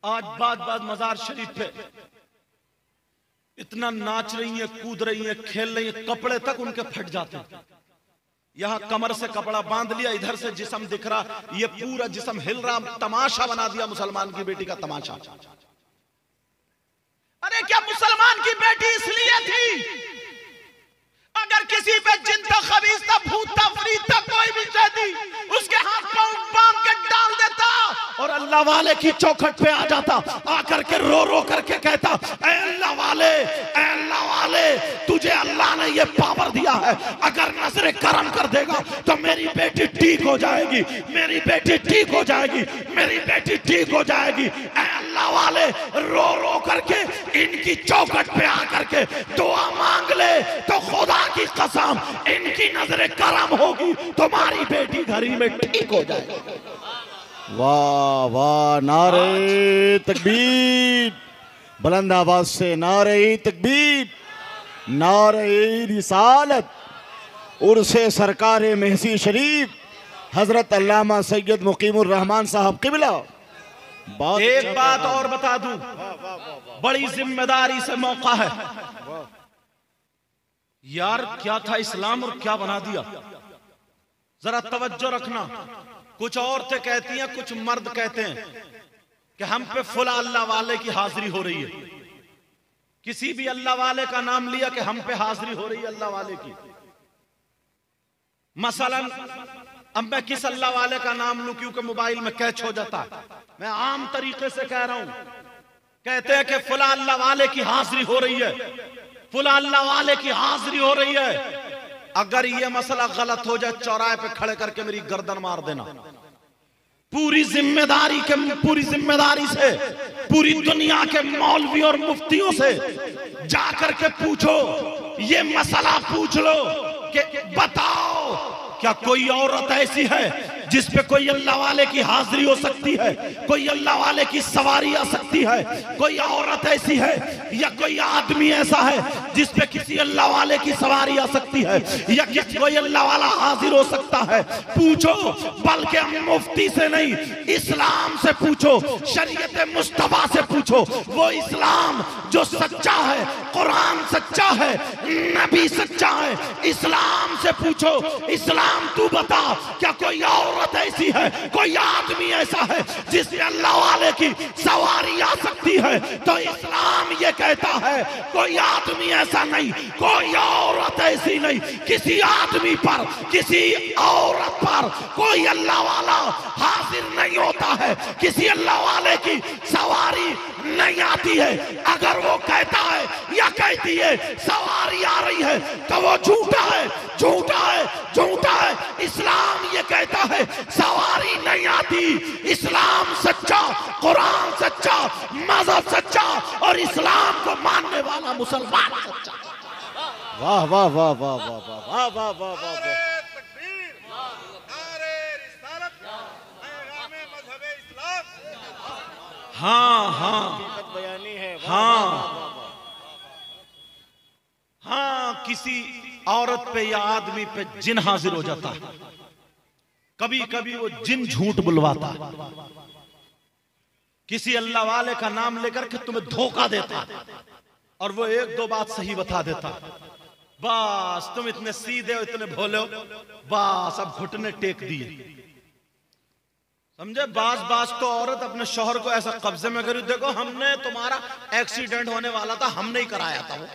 आज बाज मजार शरीफ पे इतना नाच रही है, कूद रही है, खेल रही है, कपड़े तक उनके फट जाते हैं। यहां कमर से कपड़ा बांध लिया, इधर से जिस्म दिख रहा, ये पूरा जिस्म हिल रहा, तमाशा बना दिया मुसलमान की बेटी का तमाशा। अरे क्या मुसलमान की बेटी इसलिए थी? अगर किसी पे जिन था, खबीस था, भूत था, फरीद था, कोई भी शैदी, उसके हाथ पांव बांध के डाल देता और अल्लाह वाले की चौखट पे आ जाता, आकर के रो रो करके कहता, ऐ अल्लाह वाले, ऐ अल्लाह वाले, तुझे अल्लाह ने ये पावर दिया है, अगर नजरे करम कर देगा तो मेरी बेटी ठीक हो जाएगी, मेरी बेटी ठीक हो जाएगी, मेरी बेटी ठीक हो जाएगी। ऐ अल्लाह वाले, रो रो करके इनकी चौखट पे आकर के दुआ मांग ले तो खुदा की कसम इनकी नजरे करम होगी, तुम्हारी बेटी घरी में ठीक हो जाएगी। वाह वाह, नारे तकबीर, बुलंद आवाज से नारे तकबीर, नारे रिसालत, उर्से सरकार महसी शरीफ हजरत अल्लामा सैयद मुकीमुर रहमान साहब क़िबला। एक बात और बता दूं, बड़ी जिम्मेदारी से मौका है यार। क्या था इस्लाम और क्या बना दिया? जरा तवज्जो रखना। कुछ औरतें कहती हैं, कुछ मर्द कहते हैं कि हम पे फुला अल्लाह वाले की हाजिरी हो रही है। किसी भी अल्लाह वाले का नाम लिया कि हम पे हाजिरी हो रही है अल्लाह वाले की। मसलन अब मैं किस अल्लाह वाले का नाम लूं, क्योंकि मोबाइल में कैच हो जाता है, मैं आम तरीके से कह रहा हूं। कहते हैं कि फुला अल्लाह वाले की हाजिरी हो रही है, फुला अल्लाह वाले की हाजिरी हो रही है। अगर ये मसला गलत हो जाए, चौराहे पे खड़े करके मेरी गर्दन मार देना। पूरी जिम्मेदारी से पूरी दुनिया के मौलवी और मुफ्तियों से जाकर के पूछो, ये मसला पूछ लो कि बताओ क्या कोई औरत ऐसी है जिस पे कोई अल्लाह वाले की हाजिरी हो सकती है, कोई अल्लाह वाले की सवारी आ सकती है? कोई औरत ऐसी है या कोई आदमी ऐसा है जिस पे किसी अल्लाह वाले की सवारी आ सकती है, या कोई अल्लाह वाला हाजिर हो सकता है? पूछो, बल्कि मुफ्ती से नहीं, इस्लाम से पूछो, शरीयत मुस्तफा से पूछो। वो इस्लाम जो सच्चा है, कुरान सच्चा है, नबी सच्चा है, इस्लाम से पूछो। इस्लाम तू बता, क्या कोई औरत ऐसी है, कोई आदमी ऐसा है जिससे अल्लाह वाले की सवारी आ सकती है? तो इस्लाम ये कहता है कोई आदमी ऐसा नहीं, कोई औरत ऐसी नहीं। किसी आदमी पर, किसी औरत पर कोई अल्लाह वाला हाजिर नहीं होता है, किसी अल्लाह वाले की सवारी नहीं आती है। अगर वो कहता है या कहती है सवारी आ रही है तो वो झूठा है, झूठा है, झूठा है। इस्लाम ये कहता है सवारी नहीं आती। इस्लाम सच्चा, कुरान सच्चा, मजहब सच्चा, और इस्लाम वाह वाह वाह वाह वाह वाह वाह वाह वाह वाह। हाँ हाँ बयानी है। हाँ हाँ, किसी औरत पे या आदमी पे जिन हाजिर हो जाता है, कभी कभी वो जिन झूठ बुलवाता है, किसी अल्लाह वाले का नाम लेकर के तुम्हें धोखा देता है और वो एक दो बात सही बता देता, बस तुम इतने सीधे हो, इतने भोले हो, बस अब घुटने टेक दिए। समझे? बास तो औरत अपने शौहर को ऐसा कब्जे में करी, देखो हमने तुम्हारा एक्सीडेंट होने वाला था, हमने ही कराया था, वो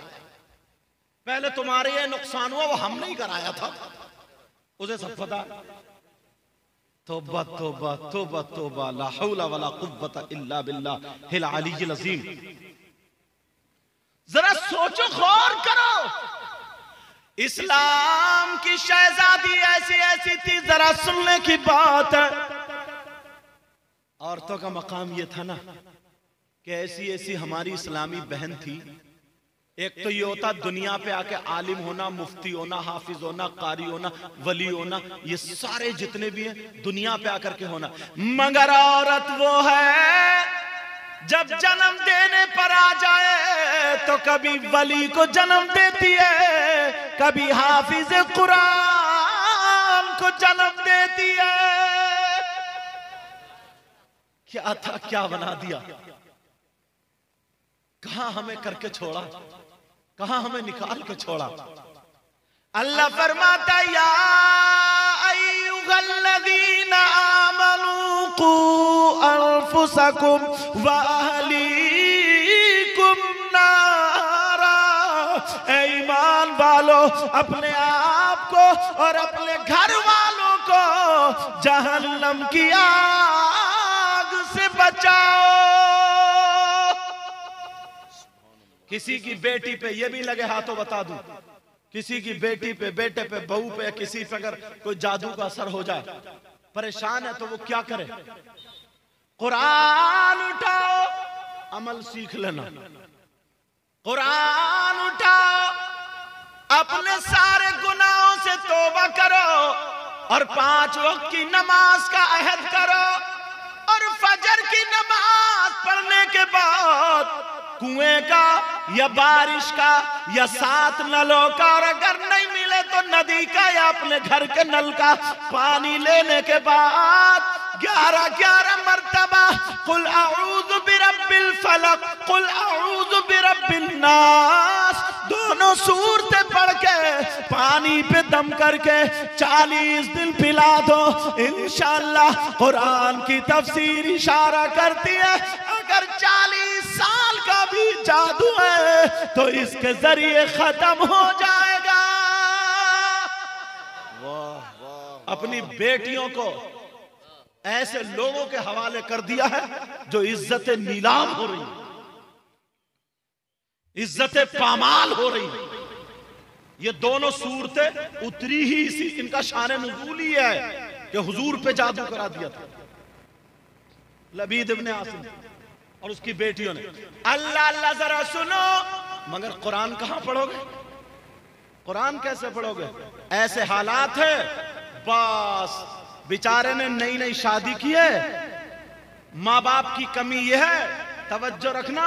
पहले तुम्हारे ये नुकसान हुआ, वो हमने ही कराया था, उसे सब पता। तौबा तौबा तौबा तौबा, ला हौला वला कुव्वता इल्ला बिल्लाहिल अलीय्यिल अज़ीम। जरा सोचो, गौर करो, इस्लाम की शहजादी ऐसी ऐसी थी, जरा सुनने की बात है। औरतों का मकाम ये था ना कि ऐसी ऐसी हमारी इस्लामी बहन थी। एक तो ये होता दुनिया पे आके आलिम होना, मुफ्ती होना, हाफिज होना, कारी होना, वली होना, ये सारे जितने भी हैं दुनिया पे आकर के होना। मगर औरत वो है जब जन्म देने पर आ जाए तो कभी वली को जन्म देती है, कभी हाफिज कुरान को जन्म देती है। क्या था, क्या बना दिया, कहां हमें करके छोड़ा, कहां हमें निकाल के छोड़ा। अल्लाह फरमाता, या अय्युहल्लज़ीना आमनू कू अनफुसकुम व अहलीकुम नारा, ऐ ईमान वालो, अपने आप को और अपने घर वालों को जहन्नम की आग से बचाओ। किसी की बेटी पे, ये भी लगे हाथों बता दूं, किसी की बेटी पे, बेटे पे, बहू पे, किसी पे अगर कोई जादू का असर हो जाए, परेशान है, तो वो क्या करे? कुरान उठाओ, अमल सीख लेना। कुरान उठाओ, अपने सारे गुनाहों से तौबा करो और 5 वक्त की नमाज का अहद करो, और फजर की नमाज पढ़ने के बाद कुएं का या बारिश का या 7 नलों का, और अगर नहीं मिले तो नदी का या अपने घर के नल का पानी लेने के बाद 11 मर्तबा कुल अऊज़ु बिरब्बिल फलक, कुल अऊज़ु बिरब्बिन नास, दोनों सूरतें पढ़ के पानी पे दम करके 40 दिन पिला दो, इंशाअल्लाह। कुरान की तफसीर इशारा करती है, अगर 40 साल का भी जादू है तो इसके जरिए खत्म हो जाएगा। अपनी बेटियों को ऐसे लोगों के हवाले कर दिया है जो इज्जतें नीलाम हो रही, इज्जतें पामाल हो रही। ये दोनों सूरतें उतरी ही इसी, इनका शान नुज़ूल ही है कि हुजूर पे जादू करा दिया था लबीद इब्ने आसिम और उसकी बेटियों ने। अल्लाह अल्लाह जरा सुनो, मगर कुरान कहां पढ़ोगे? कुरान कैसे पढ़ोगे? ऐसे हालात है, बस बेचारे ने नई नई शादी की है, माँ बाप की कमी यह है, तवज्जो रखना,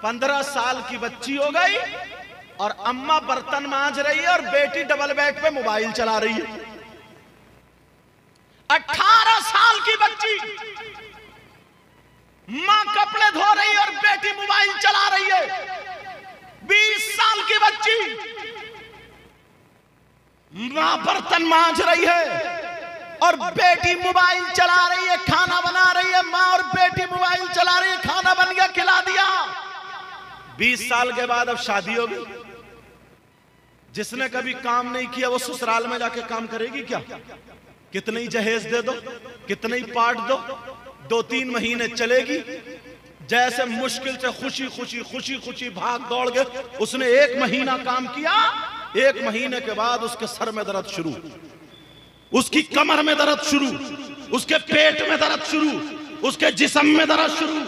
15 साल की बच्ची हो गई और अम्मा बर्तन मांज रही है और बेटी डबल बेड पे मोबाइल चला रही है। 18 साल की बच्ची, मां कपड़े धो रही है और बेटी मोबाइल चला रही है। 20 साल की बच्ची, मां बर्तन मांज रही है और बेटी मोबाइल चला रही है, खाना बना रही है। मां और बेटी मोबाइल चला रही है, खाना बन गया, खिला दिया। 20 साल के बाद अब शादी हो गई। जिसने कभी काम नहीं किया वो ससुराल में जाके काम करेगी क्या? कितने ही जहेज दे दो, कितने ही पार्ट दो, 2-3 महीने चलेगी। जैसे मुश्किल से खुशी खुशी भाग दौड़ के उसने 1 महीना काम किया, 1 महीने के बाद उसके सर में दर्द शुरू, उसकी कमर में दर्द शुरू, उसके पेट में दर्द शुरू, उसके जिस्म में दर्द शुरू।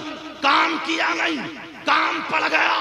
काम किया नहीं, काम पड़ गया,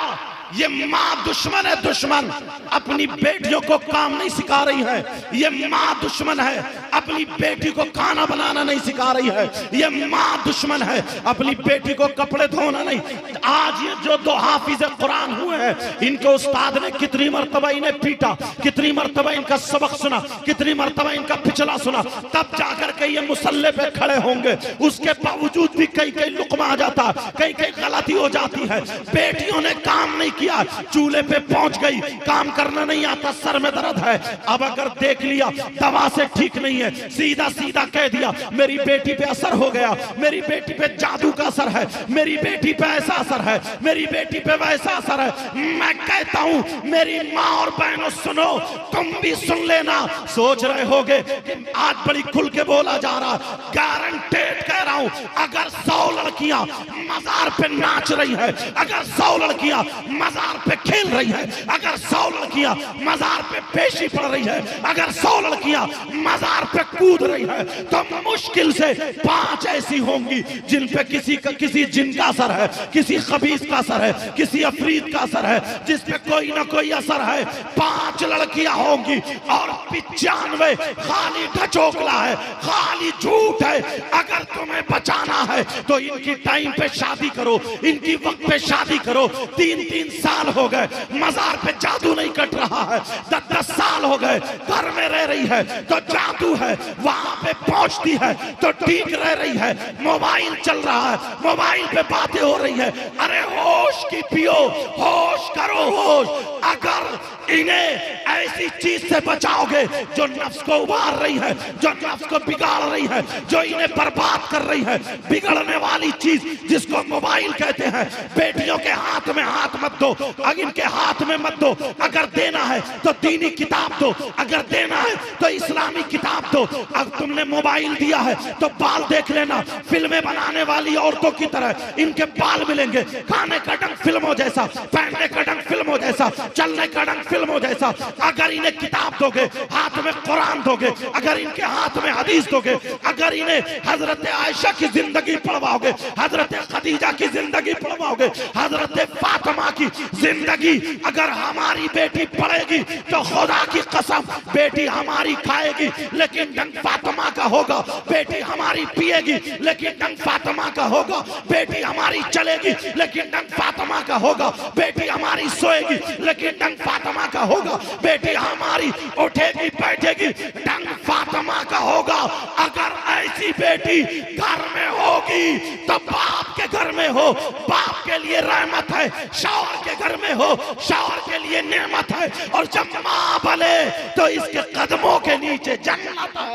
ये माँ दुश्मन है, दुश्मन अपनी बेटियों को काम नहीं सिखा रही है। ये माँ दुश्मन है, अपनी बेटी को खाना बनाना नहीं सिखा रही है। ये माँ दुश्मन है, अपनी बेटी को कपड़े धोना नहीं। आज ये जो दो हाफिज कुरान हुए हैं, इनको उस्ताद ने कितनी मर्तबा इन्हें पीटा, कितनी मर्तबा इनका सबक सुना, कितनी मर्तबा इनका पिछला सुना, तब जाकर के ये मुसल्ले पे खड़े होंगे। उसके बावजूद भी कई कई लुकमा आ जाता, कई कई गलती हो जाती है। बेटियों ने काम नहीं किया, चूल्हे पे पहुंच गई, काम करना नहीं आता, सर में दर्द है। अब अगर देख लिया दवा से ठीक नहीं है, सीधा सीधा कह दिया मेरी बेटी पे असर हो गया, मेरी बेटी पे जादू का असर है, मेरी बेटी पे ऐसा असर है, मेरी बेटी पे वैसा असर है। मैं कहता हूं मेरी माँ और बहनों सुनो, तुम भी सुन लेना। सोच रहे होगे कि आज बड़ी खुल के बोला जा रहा, गारंटेड कह रहा हूं, अगर 100 लड़कियां मजार पे नाच रही है, अगर 100 लड़कियां मजार पे खेल रही है, अगर 100 लड़कियां मजार पे पेशी पड़ रही है, अगर 100 लड़कियां मजार पे कूद रही है, तो मुश्किल से 5 ऐसी होंगी जिन पे किसी जिन का असर है, किसी खबीस का असर है, किसी अफरीद का असर है, जिस पे कोई ना कोई असर है। 5 लड़कियां होंगी और 95 खाली ढचोकला है, खाली झूठ है। अगर तुम्हें बचाना है तो इनकी टाइम पे शादी करो, इनकी वक्त पे शादी करो। 3-3 साल हो गए मजार पे जादू नहीं कट रहा है, 10-10 साल हो गए घर में रह रही है तो जादू है, वहां पे पहुंचती है तो ठीक रह रही है। मोबाइल चल रहा है, मोबाइल पे बातें हो रही है। अरे होश की पियो, होश करो होश। अगर इन्हें ऐसी चीज से बचाओगे जो नफ्स को उबार रही है, जो नफ्स को बिगाड़ रही है, जो इन्हें बर्बाद कर रही है, बिगड़ने वाली चीज जिसको मोबाइल कहते हैं, बेटियों के हाथ में हाथ मत दो, अगर इनके हाथ में मत दो। अगर देना है तो दीनी किताब दो, अगर देना है तो इस्लामी किताब दो। अब तुमने मोबाइल दिया है तो बाल देख लेना, फिल्में बनाने वाली औरतों की तरह इनके बाल मिलेंगे, खाने का ढंग फिल्मों जैसा, पहनने का ढंग फिल्मों जैसा, चलने का ढंग फिल्मों जैसा। अगर इन्हें किताब दोगे, हाथ में कुरान दोगे, अगर इनके हाथ में हदीस दोगे, अगर इन्हें हजरत आयशा की जिंदगी पढ़वाओगे, हजरत खदीजा की जिंदगी पढ़वाओगे, हजरत फातिमा की जिंदगी अगर हमारी बेटी पढ़ेगी तो खुदा की कसम बेटी हमारी खाएगी लेकिन ढंग फातिमा का होगा, बेटी हमारी पिएगी लेकिन ढंग फातिमा का होगा, बेटी हमारी चलेगी लेकिन ढंग फातिमा का होगा, बेटी हमारी सोएगी लेकिन ढंग फातिमा का होगा, बेटी हमारी उठेगी बैठेगी ढंग फातिमा का होगा। अगर ऐसी बेटी घर में होगी तो बाप के घर में हो, बाप के लिए रहमत है, शौहर के घर में हो, शौहर के लिए नेमत है, और जब माँ बने तो इसके कदमों के नीचे जन्नत है।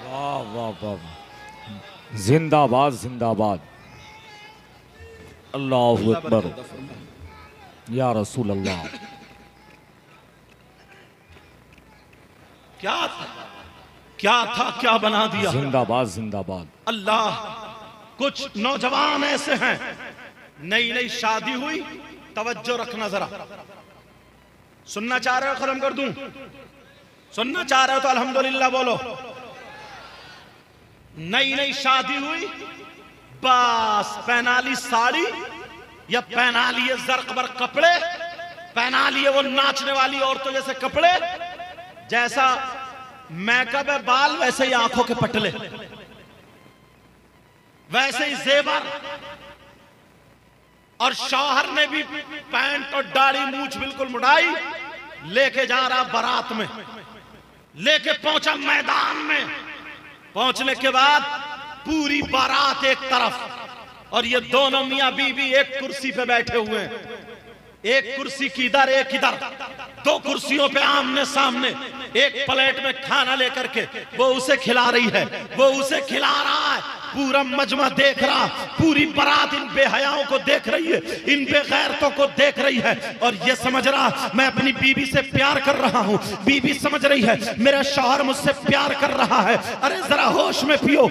वाह वाह वाह, जिंदाबाद जिंदाबाद, अल्लाहु अकबर, या रसूल अल्लाह। क्या था क्या बना दिया। जिंदाबाद जिंदाबाद। अल्लाह, कुछ नौजवान ऐसे हैं, नई नई शादी हुई, तवज्जो रखना जरा, सुनना चाह रहे हो खत्म कर दूं, सुनना चाह रहे हो तो अल्हम्दुलिल्लाह बोलो। नई नई शादी हुई, बस पहना ली साड़ी या पहना लिए जर्क बर्क कपड़े, पहना लिए वो नाचने वाली औरतों जैसे कपड़े, जैसा मेकअप है बाल वैसे ही आंखों के पटले, वैसे ही जेवर, और शौहर ने भी पैंट और दाढ़ी मूछ बिल्कुल मुड़ाई, लेके जा रहा बारात में, लेके पहुंचा मैदान में। पहुंचने के बाद पूरी बारात एक तरफ और ये दोनों मियां बीवी एक कुर्सी पे बैठे हुए हैं, एक कुर्सी की इधर एक इधर, 2 कुर्सियों पे आमने सामने, एक प्लेट में खाना लेकर के वो उसे खिला रही है, वो उसे खिला रहा है, पूरा मजमा देख रहा, पूरी बारात इन बेहयाओं को देख रही है, इन बेगैरतों को देख रही है, और ये समझ रहा मैं अपनी बीवी से प्यार कर रहा हूं, बीवी समझ रही है मेरा शौहर मुझसे प्यार कर रहा है। अरे जरा होश में पियो,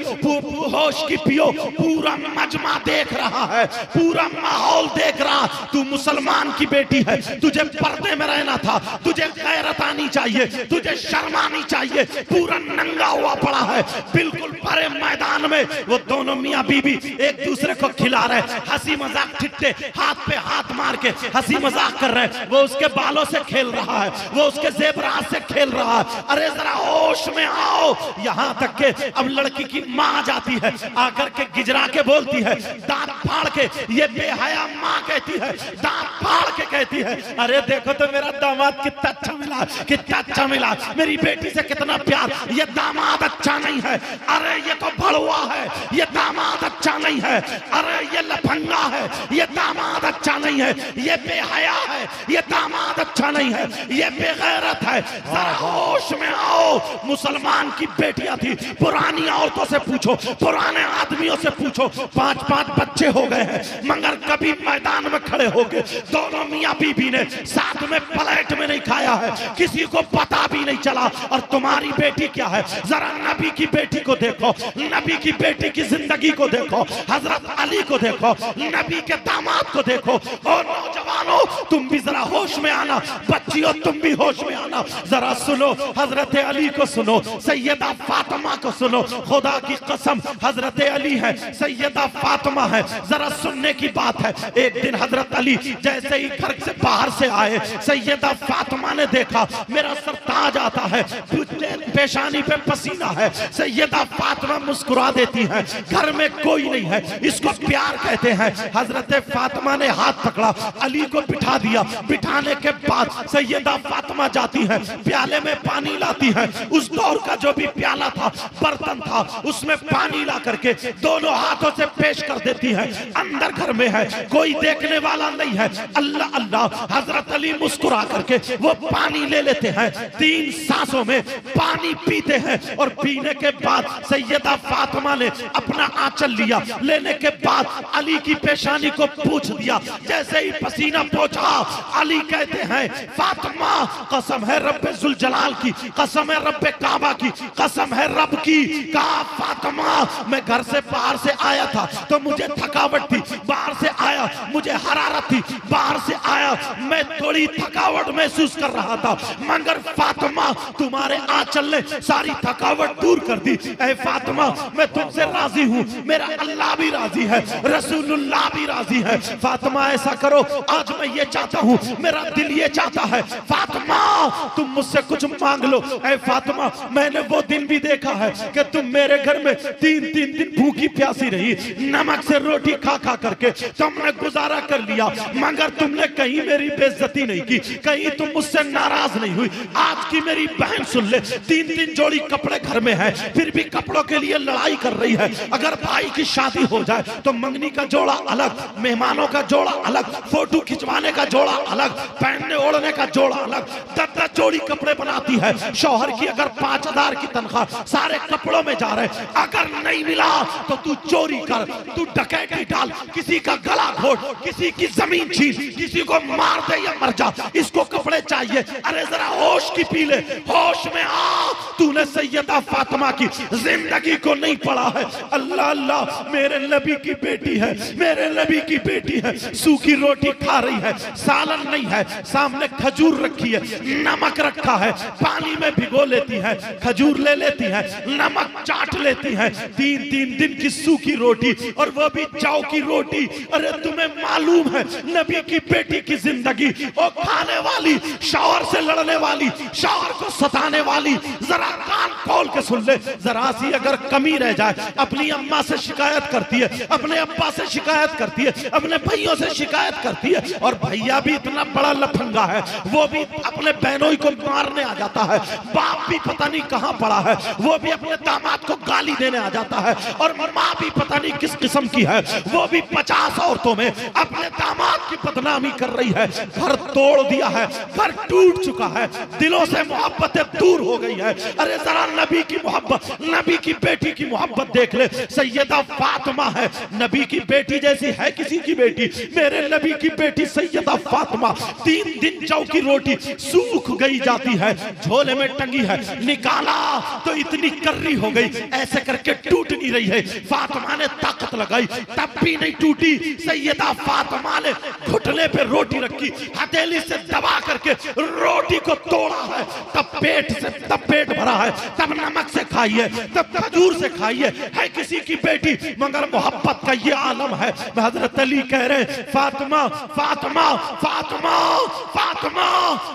होश की पियो, पूरा मजमा देख रहा है, पूरा माहौल देख रहा। तू मुसलमान की बेटी है, तुझे पर्दे में रहना था, तुझे गैरत आनी चाहिए, तुझे तुझे शर्म आनी चाहिए, पूरा नंगा हुआ पड़ा है बिल्कुल भरे मैदान में। वो दोनों मियां बीबी एक दूसरे को खिला रहे, हंसी मजाक ठिट्टे हाथ पे हाथ मार के हंसी मजाक कर रहे हैं। वो उसके बालों से खेल रहा है, वो उसके जेवरात से खेल रहा है। अरे जरा होश में आओ। यहां तक के अब लड़की की मां आ जाती है, आकर के गिजरा के बोलती है, दांत फाड़ के, ये बेहया मां कहती है, दांत फाड़ के कहती है, अरे देखो तो मेरा दामाद कितना अच्छा मिला, कितना अच्छा मिला, मेरी बेटी से कितना प्यार, ये दामाद अच्छा नहीं है, अरे ये तो भड़ुआ है, ये दामाद अच्छा नहीं है, अरे ये लफंगा है, ये दामाद अच्छा नहीं है, ये बेहया है, ये दामाद अच्छा नहीं है, ये बेगैरत है। जरा होश में आओ। मुसलमान की बेटियां थी, पुरानी औरतों से पूछो, पुराने आदमियों से पूछो, 5-5 बच्चे हो गए हैं, मगर कभी मैदान में खड़े होके दोनों मियां बीबी ने साथ में प्लेट में नहीं खाया है, किसी को पता भी नहीं चला। और तुम्हारी बेटी क्या है? जरा नबी की बेटी को देखो, नबी की बेटी की जिंदगी को देखो, हजरत अली को देखो, नबी के दामाद को देखो। और नौजवानों तुम भी जरा होश में आना, बच्चियों तुम भी होश में आना। जरा सुनो, हजरत अली को सुनो, सैयदा फातिमा को सुनो। खुदा की कसम हजरत अली है, सैयदा फातिमा है। जरा सुनने की बात है। एक दिन हजरत अली जैसे ही घर से बाहर से आए, सैयदा फातिमा ने देखा मेरा सर ताज आता है, पेशानी पे पसीना है। सैयदा फातिमा मुस्कुरा देती है, घर में कोई नहीं है, इसको प्यार कहते हैं। हजरत फातिमा ने हाथ पकड़ा, अली को बिठा दिया। बिठाने के बाद सैयदा फातिमा जाती है, प्याले में पानी लाती है। उस दौर का जो भी प्याला था, बर्तन था, उसमें पानी ला करके दोनों हाथों से पेश कर देती है। अंदर घर में है, कोई देखने वाला नहीं है। अल्लाह अल्लाह, हजरत अली मुस्कुरा करके वो पानी ले लेते हैं, 3 सांसों में पानी पीते हैं। और पीने के बाद सैयदा फातिमा ने अपना आंचल लिया, लेने के बाद अली की पेशानी को पूछ दिया। जैसे ही पसीना पहुंचा, अली कहते हैं, फातिमा कसम है रब्बे जुल जलाल की, कसम है रब्बे काबा की, कसम है रब की। कहा फातिमा मैं घर से बाहर से आया था तो मुझे थकावट थी, बाहर से आया मुझे हरारत थी, बाहर से आया मैं थोड़ी थकावट महसूस कर रहा था, मगर फातिमा तुम्हारे आंचल ने सारी थकावट दूर कर दी। ऐ फातिमा मैं तुमसे राजी हूँ, मेरा अल्लाह भी राजी है, रसूलुल्लाह भी राजी है। फातिमा ऐसा करो, आज मैं ये चाहता हूँ, मेरा दिल ये चाहता है, फातिमा तुम मुझसे कुछ मांग लो। ऐ फातिमा मैंने वो दिन भी देखा है कि तुम मेरे घर में 3-3 दिन भूखी प्यासी रही, नमक से रोटी खा खा करके तुमने गुजारा कर लिया, मगर तुमने कहीं मेरी बेइज्जती नहीं की, कहीं तुम मुझसे नाराज नहीं हुई। आज की मेरी बहन सुन ले, 3-3 जोड़ी कपड़े घर में है, फिर भी कपड़ों के लिए लड़ाई कर रही है। अगर भाई की शादी हो जाए तो मंगनी का जोड़ा अलग, मेहमानों का जोड़ा अलग, फोटो खिंचवाने का जोड़ा अलग, पहनने ओढ़ने का जोड़ा अलग, 10-10 जोड़ी कपड़े बनाती है। शौहर की अगर 5000 की तनख्वाह सारे कपड़ों में जा रहे, अगर नहीं मिला तो तू चोरी कर, तू डकैती डाल, किसी का गला घोट, किसी की जमीन छीन, किसी को मार दे या मर जा, इसको कपड़े चाहिए। अरे जरा होश की पी ले, होश में आ। तूने सैयदा फातिमा की जिंदगी को नहीं पढ़ा है। अल्लाह अल्लाह, मेरे नबी की बेटी है, मेरे नबी की बेटी है, सूखी रोटी खा रही है, सालन नहीं है, सामने खजूर रखी है, नमक रखा है, पानी में भिगो लेती है, खजूर ले लेती है, नमक चाट लेती है, 3-3 दिन की सूखी रोटी, और वो भी चाव की रोटी। अरे तुम्हें मालूम है नबी की बेटी की जिंदगी, वो खाने वाली, शौहर से लड़ने वाली, शौहर को सताने वाली। जरा कान खोल के सुन ले, जरा सी अगर कमी रह जाए, अपनी अम्मा से शिकायत करती है, अपने अब्बा से शिकायत करती है, अपने भाइयों से शिकायत करती है। और भैया भी इतना बड़ा लफंगा है, वो भी अपने बहनों को मारने आ जाता है। बाप भी पता नहीं कहां पड़ा है, वो भी अपने दामाद को गाली देने आ जाता है। और माँ भी पता नहीं किस किस्म की है, वो भी 50 औरतों में अपने दामाद की बदनामी कर रही है। घर तोड़ दिया है, घर टूट चुका है, दिलों से मोहब्बतें दूर हो गई है। अरे जरा नबी की मोहब्बत, नबी की बेटी की मोहब्बत देख ले। सैयदा फातिमा है, नबी की बेटी जैसी है किसी की बेटी? मेरे नबी की बेटी सैयदा फातिमा 3 दिन जौ की रोटी सूख गई जाती है, झोले में टंगी है, निकाला तो इतनी कर्री हो गई, ऐसे करके टूट नहीं रही है। फातिमा ने ताकत लगाई, तब भी नहीं टूटी। सैयदा फातिमा ने घुटने पे रोटी रखी, हथेली से दबा करके रोटी को तोड़ा है, तब पेट भरा है, तब नमक से खाइए, तब खजूर से खाइए। है किसी की बेटी मगर मोहब्बत का ये आलम है। हजरत अली कह रहे फातिमा फातिमा फातिमा फातिमा,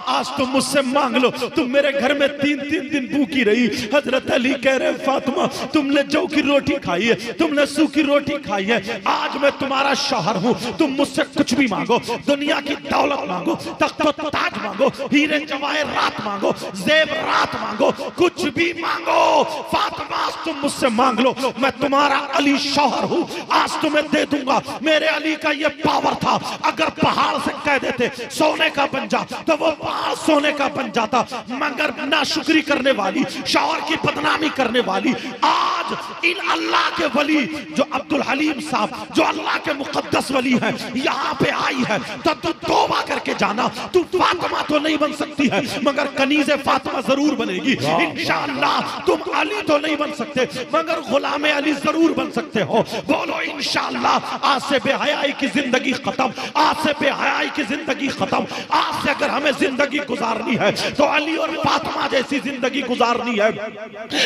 आज तुम मुझसे मांग लो। तुम मेरे घर में 3-3 दिन भूखी रही। हजरत अली कह रहे फातिमा, तुमने जौ की रोटी खाई है, तुमने सूखी रोटी खाई है, आज मैं तुम्हारा शौहर हूं, तुम मुझसे कुछ भी मांगो, दुनिया की दौलत मांगो, तख्तो ताज मांगो, हीरे जवाहरात मांगो, जेवरात मांगो, कुछ भी मांगो। फातिमा तुम मुझसे मांग लो, मैं तुम्हारा अली शौहर हूं, आज तुम्हें दे दूंगा। मेरे अली का ये पावर था, अगर पहाड़ से कह देते सोने का बन जा तो वो पहाड़ सोने का बन जाता। मगर नाशुक्री करने वाली, शौहर की बदनामी करने वाली, आज इन अल्लाह के वली जो अब्दुल हलीम साहब, जो अल्लाह के मुकद्दस वली हैं, यहाँ पे आई है, तो तू तौबा करके जाना। तू फातिमा तो नहीं बन सकती है मगर कनीज़े फातिमा जरूर बनेगी इंशाअल्लाह। तुम अली तो नहीं बन सकते मगर गुलामे अली जरूर बन सकते हो। बोलो इंशाअल्लाह। आज से बेहयाई की जिंदगी खत्म, आज से बेहयाई की जिंदगी खत्म। आज से अगर हमें जिंदगी गुजारनी है तो अली और फातिमा जैसी जिंदगी गुजारनी है।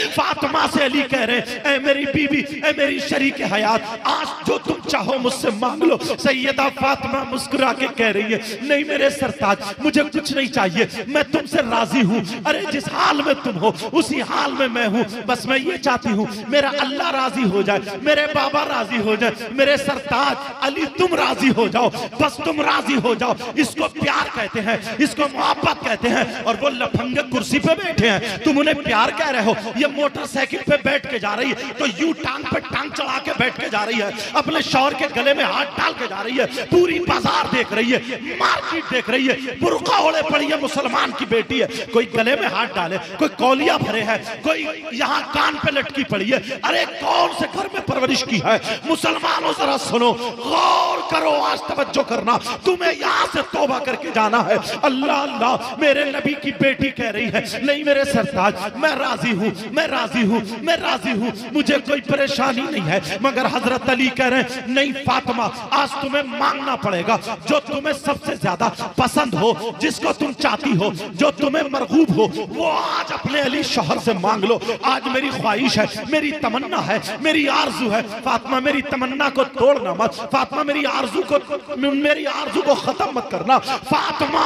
फातिमा से अली कह रहे, ऐ मेरी बीबी, ऐ मेरी शरीक हयात, आज जो तुम चाहो मुझसे मांग लो। सैयदा फातिमा मुस्कुरा के कह रही है, नहीं मेरे सरताज, मुझे कुछ नहीं चाहिए, मैं तुमसे राजी हूँ। अरे जिस हाल में तुम हो उसी हाल में मैं हूँ। बस मैं ये चाहती हूँ मेरा अल्लाह राजी हो जाए, मेरे बाबा राजी हो जाए, मेरे सरताज अली तुम राजी हो जाओ, बस तुम राजी हो जाओ। इसको प्यार कहते हैं, इसको मोहब्बत कहते हैं। और वो लफंगे कुर्सी पे बैठे हैं, तुम उन्हें प्यार कह रहे हो। ये मोटरसाइकिल पे बैठ के जा रही है तो यूं टांग पे टांग चढ़ा के बैठ के जा रही है, अपने शौहर के गले में हाथ डाल के जा रही है, पूरी बाजार देख रही है, मार्केट देख रही है, बुर्का ओढ़े पड़ी है, मुसलमान की बेटी है। कोई गले में हाथ डाले, कोई कौलिया भरे है, कोई यहाँ कान पे लटकी पड़ी है। अरे कौन से घर में परवरिश की है? मुसलमानों जरा सुनो, गौर करो, आज तवज्जो करना, तुम्हें यहाँ से तौबा करके जाना है। अल्लाह अल्लाह, मेरे नबी की बेटी कह रही है, नहीं मेरे सरताज, मैं राजी हूँ, मैं राजी हूँ, मैं राजी हूँ, मुझे कोई परेशानी नहीं है। मगर हजरत अली कह रहे हैं, नहीं फातिमा, आज तुम्हें मांगना पड़ेगा जो तुम्हें सबसे ज्यादा पसंद हो, जिसको तुम चाहती हो, जो तुम्हें मरगूब हो, वो आज अपने अली शौहर से मांग लो। आज मेरी ख्वाहिश है, मेरी तमन्ना है, मेरी आरजू है। फातिमा मेरी तमन्ना को तोड़ना मत, फातिमा मेरी आरजू को खत्म मत करना। फातिमा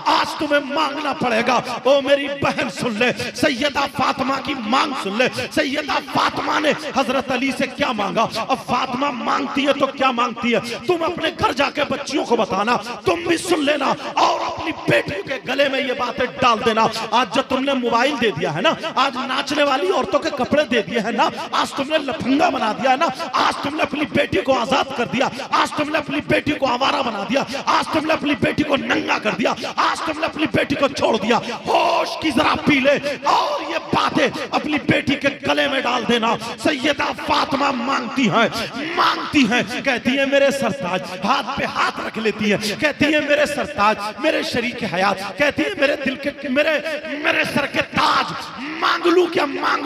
आज तुम्हें मांगना पड़ेगा। ओ मेरी बहन सुन ले, सैयदा फातिमा की मांग सुन ले। सैयदा फातिमा ने हजरत अली से क्या मांगा? अब फातिमा मांगती है तो क्या मांगती है तुम अपने घर जाके बच्चियों को बताना, तुम भी सुन लेना और अपनी बेटियों के गले में ये बातें डाल देना। आज जब तुमने मोबाइल दे दिया है ना, आज नाचने वाली औरतों के कपड़े दे दिए हैं ना, आज तुमने लफंगा बना दिया है ना, आज तुमने अपनी बेटी को आजाद कर दिया, आज तुमने अपनी बेटी को आवारा बना दिया, आज तुमने अपनी बेटी को नंगा कर दिया, आज तुमने अपनी बेटी को छोड़ दिया। होश की जरा पी ले और ये बातें अपनी बेटी के गले में डाल देना। सैयदा फातिमा मांगती हैं, कहती है मेरे सरताज, हाथ पे हाथ रख लेती है, कहती है मेरे सरताज, मेरे शरीक हयात, कहती है मेरे दिल के, मेरे सर के ताज, मांग लू क्या? मांग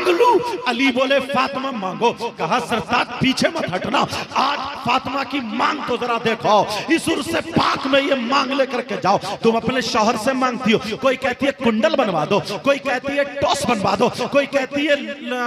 लू। अली बोले फातिमा मांगो। कहा सरताज पीछे मत हटना, आज फातिमा की मांग तो जरा देखो, इस उर्स से पाक में ये मांग लेकर के जाओ। तुम अपने शौहर से मांगती हो, कोई कहती है कुंडल बनवा दो, कोई कहती है टॉस बनवा दो, कोई कहती है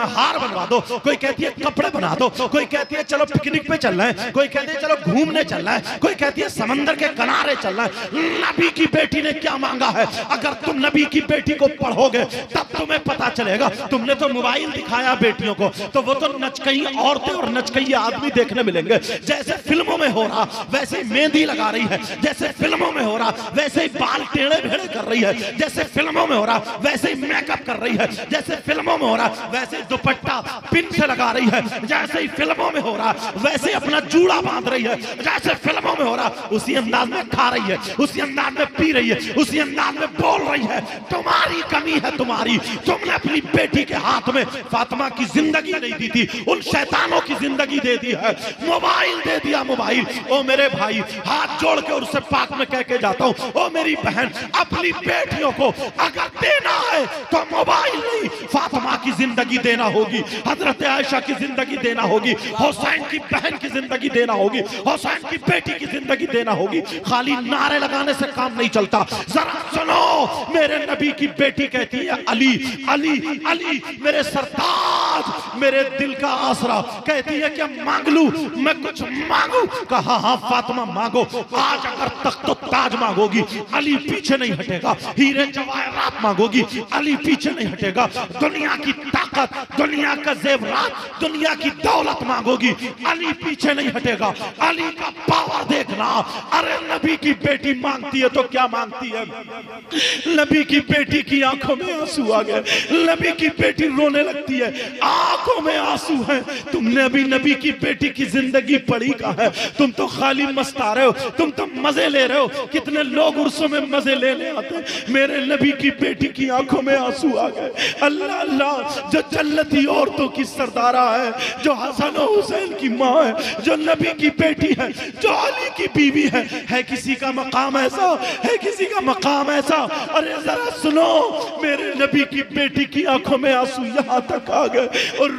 हार बनवा दो, कोई कहती है कपड़े बना दो, कोई कहती है चलो पिकनिक पे चलना है, कोई कहती है चलो घूमने चलना है, कोई कहती है समंदर के किनारे चलना है। नबी की बेटी ने क्या मांगा है? अगर तुम नबी की बेटी को पढ़ोगे तब तुम्हें पता चलेगा। तुमने तो मोबाइल दिखाया बेटियों को, तो वो तो नचकई औरतें और नचकई आदमी देखने मिलेंगे। जैसे फिल्मों में हो रहा वैसे मेहंदी लगा रही है, जैसे फिल्मों में हो रहा वैसे ही बाल टेढ़े भेड़े कर रही है, जैसे फिल्मों में हो रहा वैसे ही मेकअप कर रही है, जैसे फिल्मों में हो रहा वैसे दुपट्टा पिन से लगा रही है, जैसे ही फिल्मों में हो रहा वैसे अपना जूड़ा बांध रही है, जैसे फिल्मों में हो रहा उसी अंदाज में खा रही है, उसी अंदाज में पी रही है, उसी अंदाज में बोल रही है। तुम्हारी कमी है तुम्हारी, तुमने अपनी बेटी के हाथ में फातिमा की जिंदगी नहीं दी थी, उन शैतानों की जिंदगी दे दी है। मोबाइल दे दिया, मोबाइल। ओ मेरे भाई, हाथ जोड़ के उससे पाक में कह के जाता हूँ, ओ मेरी बहन, अपनी बेटियों को अगर देना है तो मोबाइल नहीं, फातिमा की जिंदगी देना होगी, हजरत आयशा की जिंदगी देना होगी, हुसैन की बहन की जिंदगी देना होगी, हुसैन की बेटी की जिंदगी देना होगी। खाली नारे लगाने से काम नहीं चलता। जरा सुनो, मेरे नबी की बेटी कहती है अली अली अली मेरे सरताज, मेरे दिल का आसरा। कहती है क्या मांग लूं, मैं कुछ मांगू? कहा हाँ फातिमा मांगो, आज अगर तख्त ताज मांगोगी अली पीछे नहीं हटेगा, हीरे जवाहरात मांगोगी अली पीछे नहीं हटेगा, दुनिया की ताकत, दुनिया का जेवरात, दुनिया की दौलत मांगोगी अली पीछे नहीं हटेगा। अली का पावर देखना। अरे नबी की बेटी मांगती है तो क्या मांगती है? नबी की बेटी की आंखों में आंसू आ गए, नबी की बेटी रोने लगती है, आंखों में आंसू है। तुमने अभी नबी की बेटी की जिंदगी पढ़ी कहाँ है? तुम तो खाली मस्ता रहे हो, तुम तो मजे ले रहे हो। कितने लोग उर्सों में मजे लेने आते, मेरे नबी की बेटी की आंखों में आंसू आ गए। अल्लाह अल्लाह, जो जन्नती औरतों की सरदारा है, जो हसन और हुसैन की माँ है, जो नबी की बेटी है, जो अली की बीवी है किसी का मकाम ऐसा? है किसी का मकाम ऐसा? अरे जरा सुनो, मेरे नबी की बेटी की आंखों में आंसू यहाँ तक आ गए और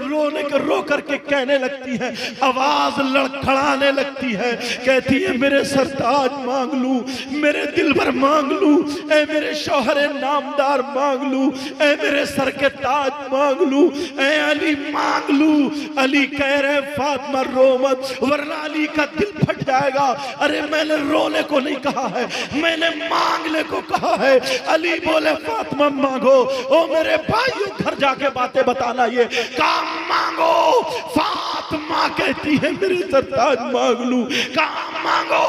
रो करके कहने लगती है, आवाज लड़खड़ाने लगती है, कहती है मेरे सरताज मांग लूं, मेरे दिल भर मांग लूं, ऐ मेरे शौहरे नामदार मांग लूं, ऐ मेरे सर के ताज मांग लूं, ऐ अली मांग लूं। अली कह रहे फातिमा रो मत, वरना अली का दिल फट जाएगा। अरे मैंने रोने को नहीं कहा है, मैंने मांगने को कहा है। अली बोले फातिमा मांगो। ओ मेरे भाइयों, घर जाके बातें बताना, ये काम मांगो। फातिमा कहती है मेरे सरताज मांग लूं, काम मांगो।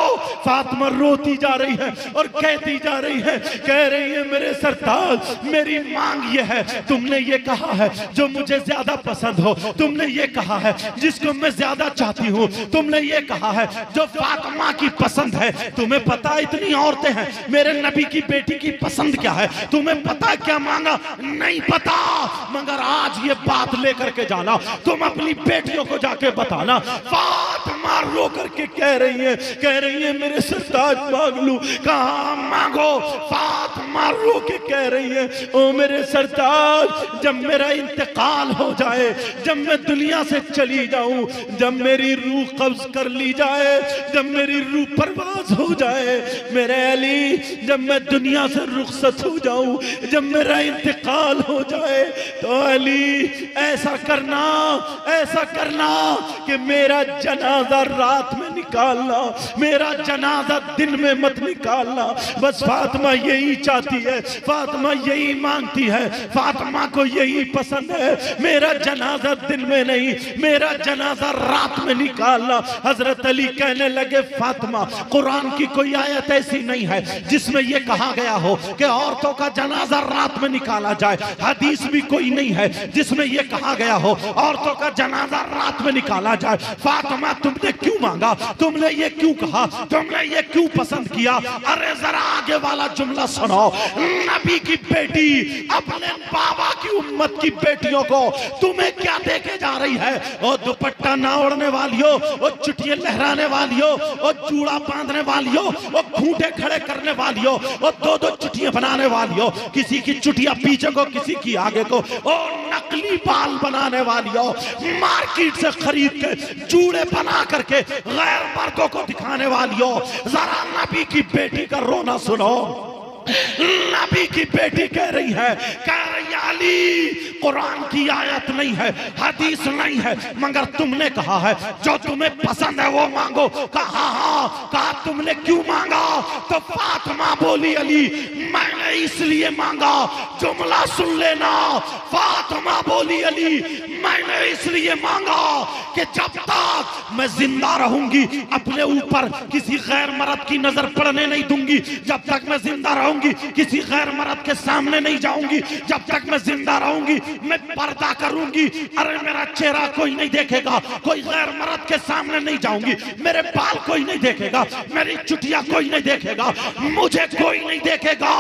फातिमा रोती जा रही है और कहती जा रही है, कह रही है मेरे सरताज मेरी मांग ये है, तुमने ये कहा है जो मुझे ज्यादा पसंद हो, तुमने ये कहा है जिसको मैं ज्यादा चाहती हूँ, तुमने ये कहा है जो फातिमा की पसंद है। तुम्हें पता इतनी औरतें हैं, मेरे नबी की बेटी की पसंद क्या है? तुम्हें पता क्या मांगा? नहीं पता, मगर आज ये बात लेकर के जाना, तुम अपनी बेटियों को जाके बताना। फातिमा रो करके कह रही है मेरे सरताज मांग लूं, कहाँ मांगो? फातिमा रो के कह रही है, ओ मेरे सरताज, जब मेरा इंतकाल हो जाए, जब मैं दुनिया से चली जाऊं, जब मेरी रूह कब्ज कर ली जाए, जब मेरी रूह परवाज हो जाए, मेरे अली, जब मैं दुनिया से रुखसत हो जाऊं, जब मेरा इंतकाल हो जाए, तो अली ऐसा करना कि मेरा जनाजा रात में निकालना, मेरा जनाजा दिन में मत निकालना। बस फातिमा यही चाहती है, फातिमा यही मांगती है, फातिमा को यही पसंद है, मेरा जनाजा दिन में नहीं, मेरा जनाजा रात में निकालना। हजरत अली कहने लगे, फातिमा, कुरान की कोई आयत ऐसी नहीं है जिसमें यह कहा गया हो कि औरतों का जनाजा रात में निकाला जाए। हदीस भी कोई नहीं है जिसमें यह कहा गया हो औरतों का जनाजा रात में निकाला जाए। फातिमा, तुमने क्यों मांगा? तुमने ये क्यों कहा? तुमने ये क्यों पसंद किया? अरे जरा आगे वाला जुमला सुनो। नबी की बेटी अपने बाबा की उम्मत की बेटियों को तुम्हें क्या देके जा रही है? ओ दुपट्टा ना ओढ़ने वालियों, ओ चुटिये लहराने वालियों, ओ चूड़ा बांधने वालियों, ओ खूंटे खड़े करने वालियों, ओ दो दो चुटियां बनाने वालियों, किसी की चुटिया पीछे को, किसी की आगे को, ओ नकली बाल बनाने वालियों, मार्केट से खरीद के चूड़े बना करके गैर मर्दों को दिखाने वालियों, जरा नबी की बेटी का रोना सुनो। नबी की बेटी कह रही है अली, कुरान की आयत नहीं है, हदीस नहीं है, मगर तुमने कहा है जो तुम्हें पसंद है वो मांगो। कहा तुमने क्यों मांगा? तो फातिमा बोली, अली मैंने इसलिए मांगा, जुमला सुन लेना। फातिमा बोली, अली मैंने इसलिए मांगा कि जब तक मैं जिंदा रहूंगी अपने ऊपर किसी गैर मर्द की नजर पड़ने नहीं दूंगी, जब तक मैं जिंदा रहूंगी किसी गैर मर्द के सामने नहीं जाऊंगी, जब तक मैं जिंदा रहूंगी मैं पर्दा करूंगी। अरे मेरा चेहरा कोई नहीं देखेगा, कोई गैर मर्द के सामने नहीं जाऊंगी, मेरे बाल कोई नहीं देखेगा, मेरी चुटिया कोई नहीं देखेगा, मुझे कोई नहीं देखेगा।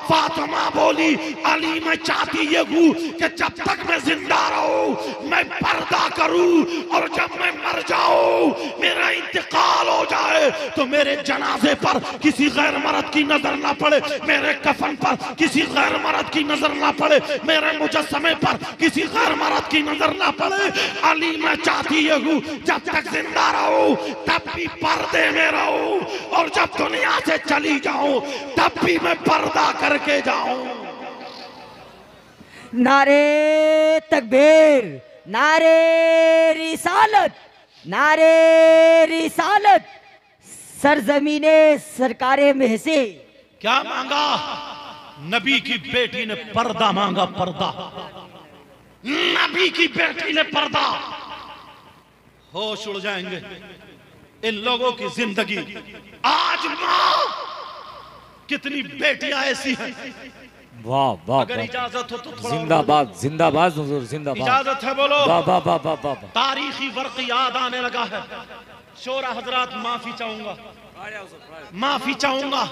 फातिमा बोली, अली मैं चाहती ये हूं कि जब तक मैं जिंदा रहूं मैं पर्दा करूं और जब मैं मर जाऊं, मेरा इंतकाल हो जाए, तो मेरे जनाजे पर किसी गैर मर्द की नजर ना पड़े, मेरे कफन पर किसी गैर मर्द की नजर ना पड़े, मेरे मुजस्समे पर किसी गैर मर्द की नजर ना पड़े। अली मैं चाहती हूँ जब तक जिंदा रहूं तब भी पर्दे में रहूं, और जब दुनिया से चली जाऊं तब भी मैं पर्दा करके जाऊं। नारे तकबीर, नारे रिसालत, नारे रिसालत, सरजमीने सरकारे महसे। क्या मांगा? नबी की बेटी ने पर्दा मांगा, पर्दा। नबी की बेटी ने पर्दा। होश उड़ जाएंगे इन लोगों की जिंदगी। आज मां, कितनी बेटियां ऐसी हैं। वाह वाह, अगर इजाजत हो तो थोड़ा जिंदाबाद जिंदाबाद हुजूर जिंदाबाद। इजाजत है बोलो। वाह वाह वाह वाह वाह। तारीखी वर्क याद आने लगा है। शोरा हजरात माफी चाहूंगा, माफी चाहूंगा।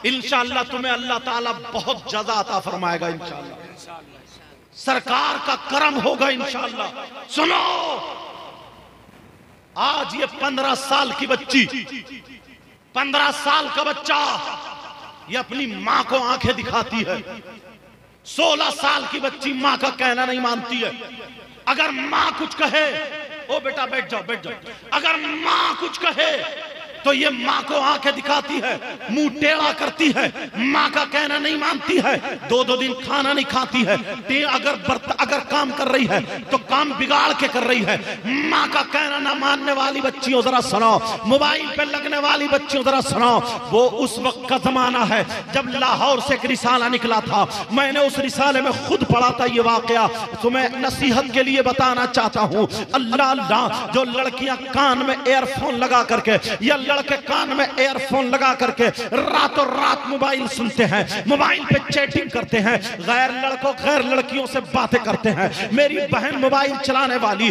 इंशाअल्लाह तुम्हें अल्लाह ताला बहुत जज़ा अता फरमाएगा इंशाअल्लाह। सरकार का करम होगा इंशाअल्लाह। सुनो, आज ये 15 साल की बच्ची, 15 साल का बच्चा, ये अपनी मां को आंखें दिखाती है। 16 साल की बच्ची मां का कहना नहीं मानती है। अगर मां कुछ कहे, ओ बेटा बैठ जाओ बैठ जाओ, अगर मां कुछ कहे तो ये मां को आंखें दिखाती है, मुंह टेढ़ा करती है, मां का कहना नहीं मानती है, 2-2 दिन खाना नहीं खाती है। अगर काम कर रही है तो काम बिगाड़ के कर रही है। मां का कहना ना मानने वाली बच्चियों जरा सुनो, मोबाइल पे लगने वाली बच्चियों जरा सुनो। वो उस वक्त का जमाना है जब लाहौर से एक रिसाला निकला था। मैंने उस रिसाले में खुद पढ़ा था ये वाकया, तुम्हें नसीहत के लिए बताना चाहता हूँ। अल्लाह अल्लाह, जो लड़कियां कान में एयरफोन लगा करके या लड़के कान में एयरफोन लगा करके रातों रात मोबाइल सुनते हैं, मोबाइल पे चैटिंग करते हैं, गैर लड़कों गैर लड़कियों से बातें करते हैं। मेरी बहन मोबाइल चलाने वाली,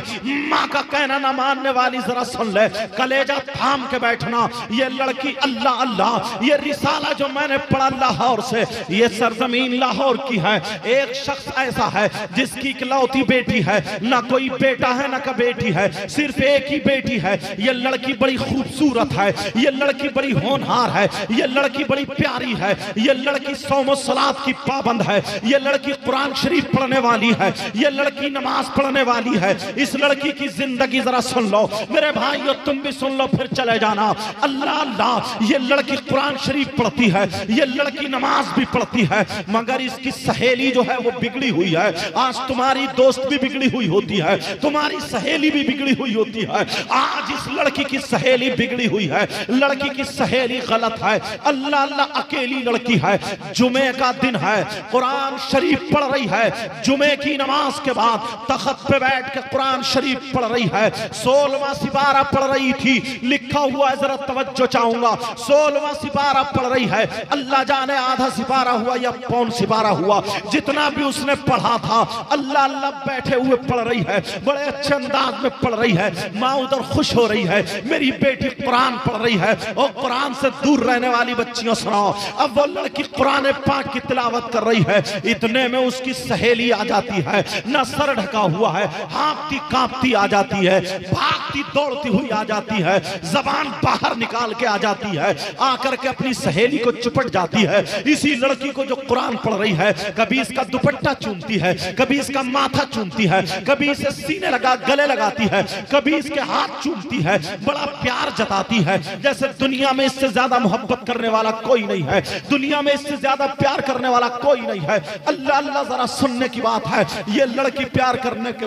माँ का कहना ना मानने वाली, जरा सुन ले, कलेजा थाम के बैठना। ये लड़की अल्लाह अल्लाह, ये रिसाला जो मैंने पढ़ा लाहौर से, ये सरजमीन लाहौर की है। एक शख्स ऐसा है जिसकी इकलौती बेटी है, ना कोई बेटा है ना कोई बेटी है, सिर्फ एक ही बेटी है। ये लड़की बड़ी खूबसूरत है, ये लड़की बड़ी होनहार है, ये लड़की बड़ी प्यारी है, ये लड़की सौम सलात की पाबंद है, ये लड़की कुरान शरीफ पढ़ने वाली है, ये लड़की नमाज पढ़ने वाली है। इस लड़की की जिंदगी जरा सुन लो मेरे भाइयों, तुम भी सुन लो फिर चले जाना। अल्लाह अल्लाह, ये लड़की कुरान शरीफ पढ़ती है, ये लड़की नमाज भी पढ़ती है, मगर इसकी सहेली जो है वो बिगड़ी हुई है। आज तुम्हारी दोस्त भी बिगड़ी हुई होती है, तुम्हारी सहेली भी बिगड़ी हुई होती है। आज इस लड़की की सहेली बिगड़ी हुई है, लड़की की सहेली गलत है। अल्लाह अल्लाह, अकेली लड़की है, जुमे का दिन है, कुरान शरीफ पढ़ रही है, जुमे की नमाज के बाद तख्त पे बैठ के कुरान शरीफ पढ़ रही है। 16वां सिपारा पढ़ रही थी, लिखा हुआ है, जरा तवज्जो चाहूंगा। 16वां सिपारा पढ़ रही है, अल्लाह जाने आधा सिपारा हुआ या पौन सिपारा हुआ, जितना भी उसने पढ़ा था अल्लाह अल्लाह बैठे हुए पढ़ रही है, बड़े अच्छे अंदाज में पढ़ रही है। माँ उधर खुश हो रही है, मेरी बेटी कुरान पढ़ रही है। और कुरान से दूर रहने वाली बच्चियों सुनाओ, अब वो लड़की कुरान पाक की तिलावत कर रही है, इतने में उसकी सहेली आ जाती है, ना सर ढका हुआ है, हाँफती कांपती आ जाती है, भागती दौड़ती हुई आ जाती है, जबान बाहर निकाल के आ जाती है, आकर के अपनी सहेली को चुपट जाती है। इसी लड़की को जो कुरान पढ़ रही है, कभी इसका दुपट्टा चूमती है, कभी इसका माथा चूमती है, कभी इसे सीने लगा गले लगाती है, कभी इसके हाथ चूमती है, बड़ा प्यार जताती है, जैसे दुनिया में इससे ज्यादा मोहब्बत करने वाला कोई नहीं है, दुनिया में इससे ज्यादा प्यार करने वाला कोई नहीं है। अल्लाह अल्लाह, जरा सुनने की बात है। ये लड़की प्यार करने के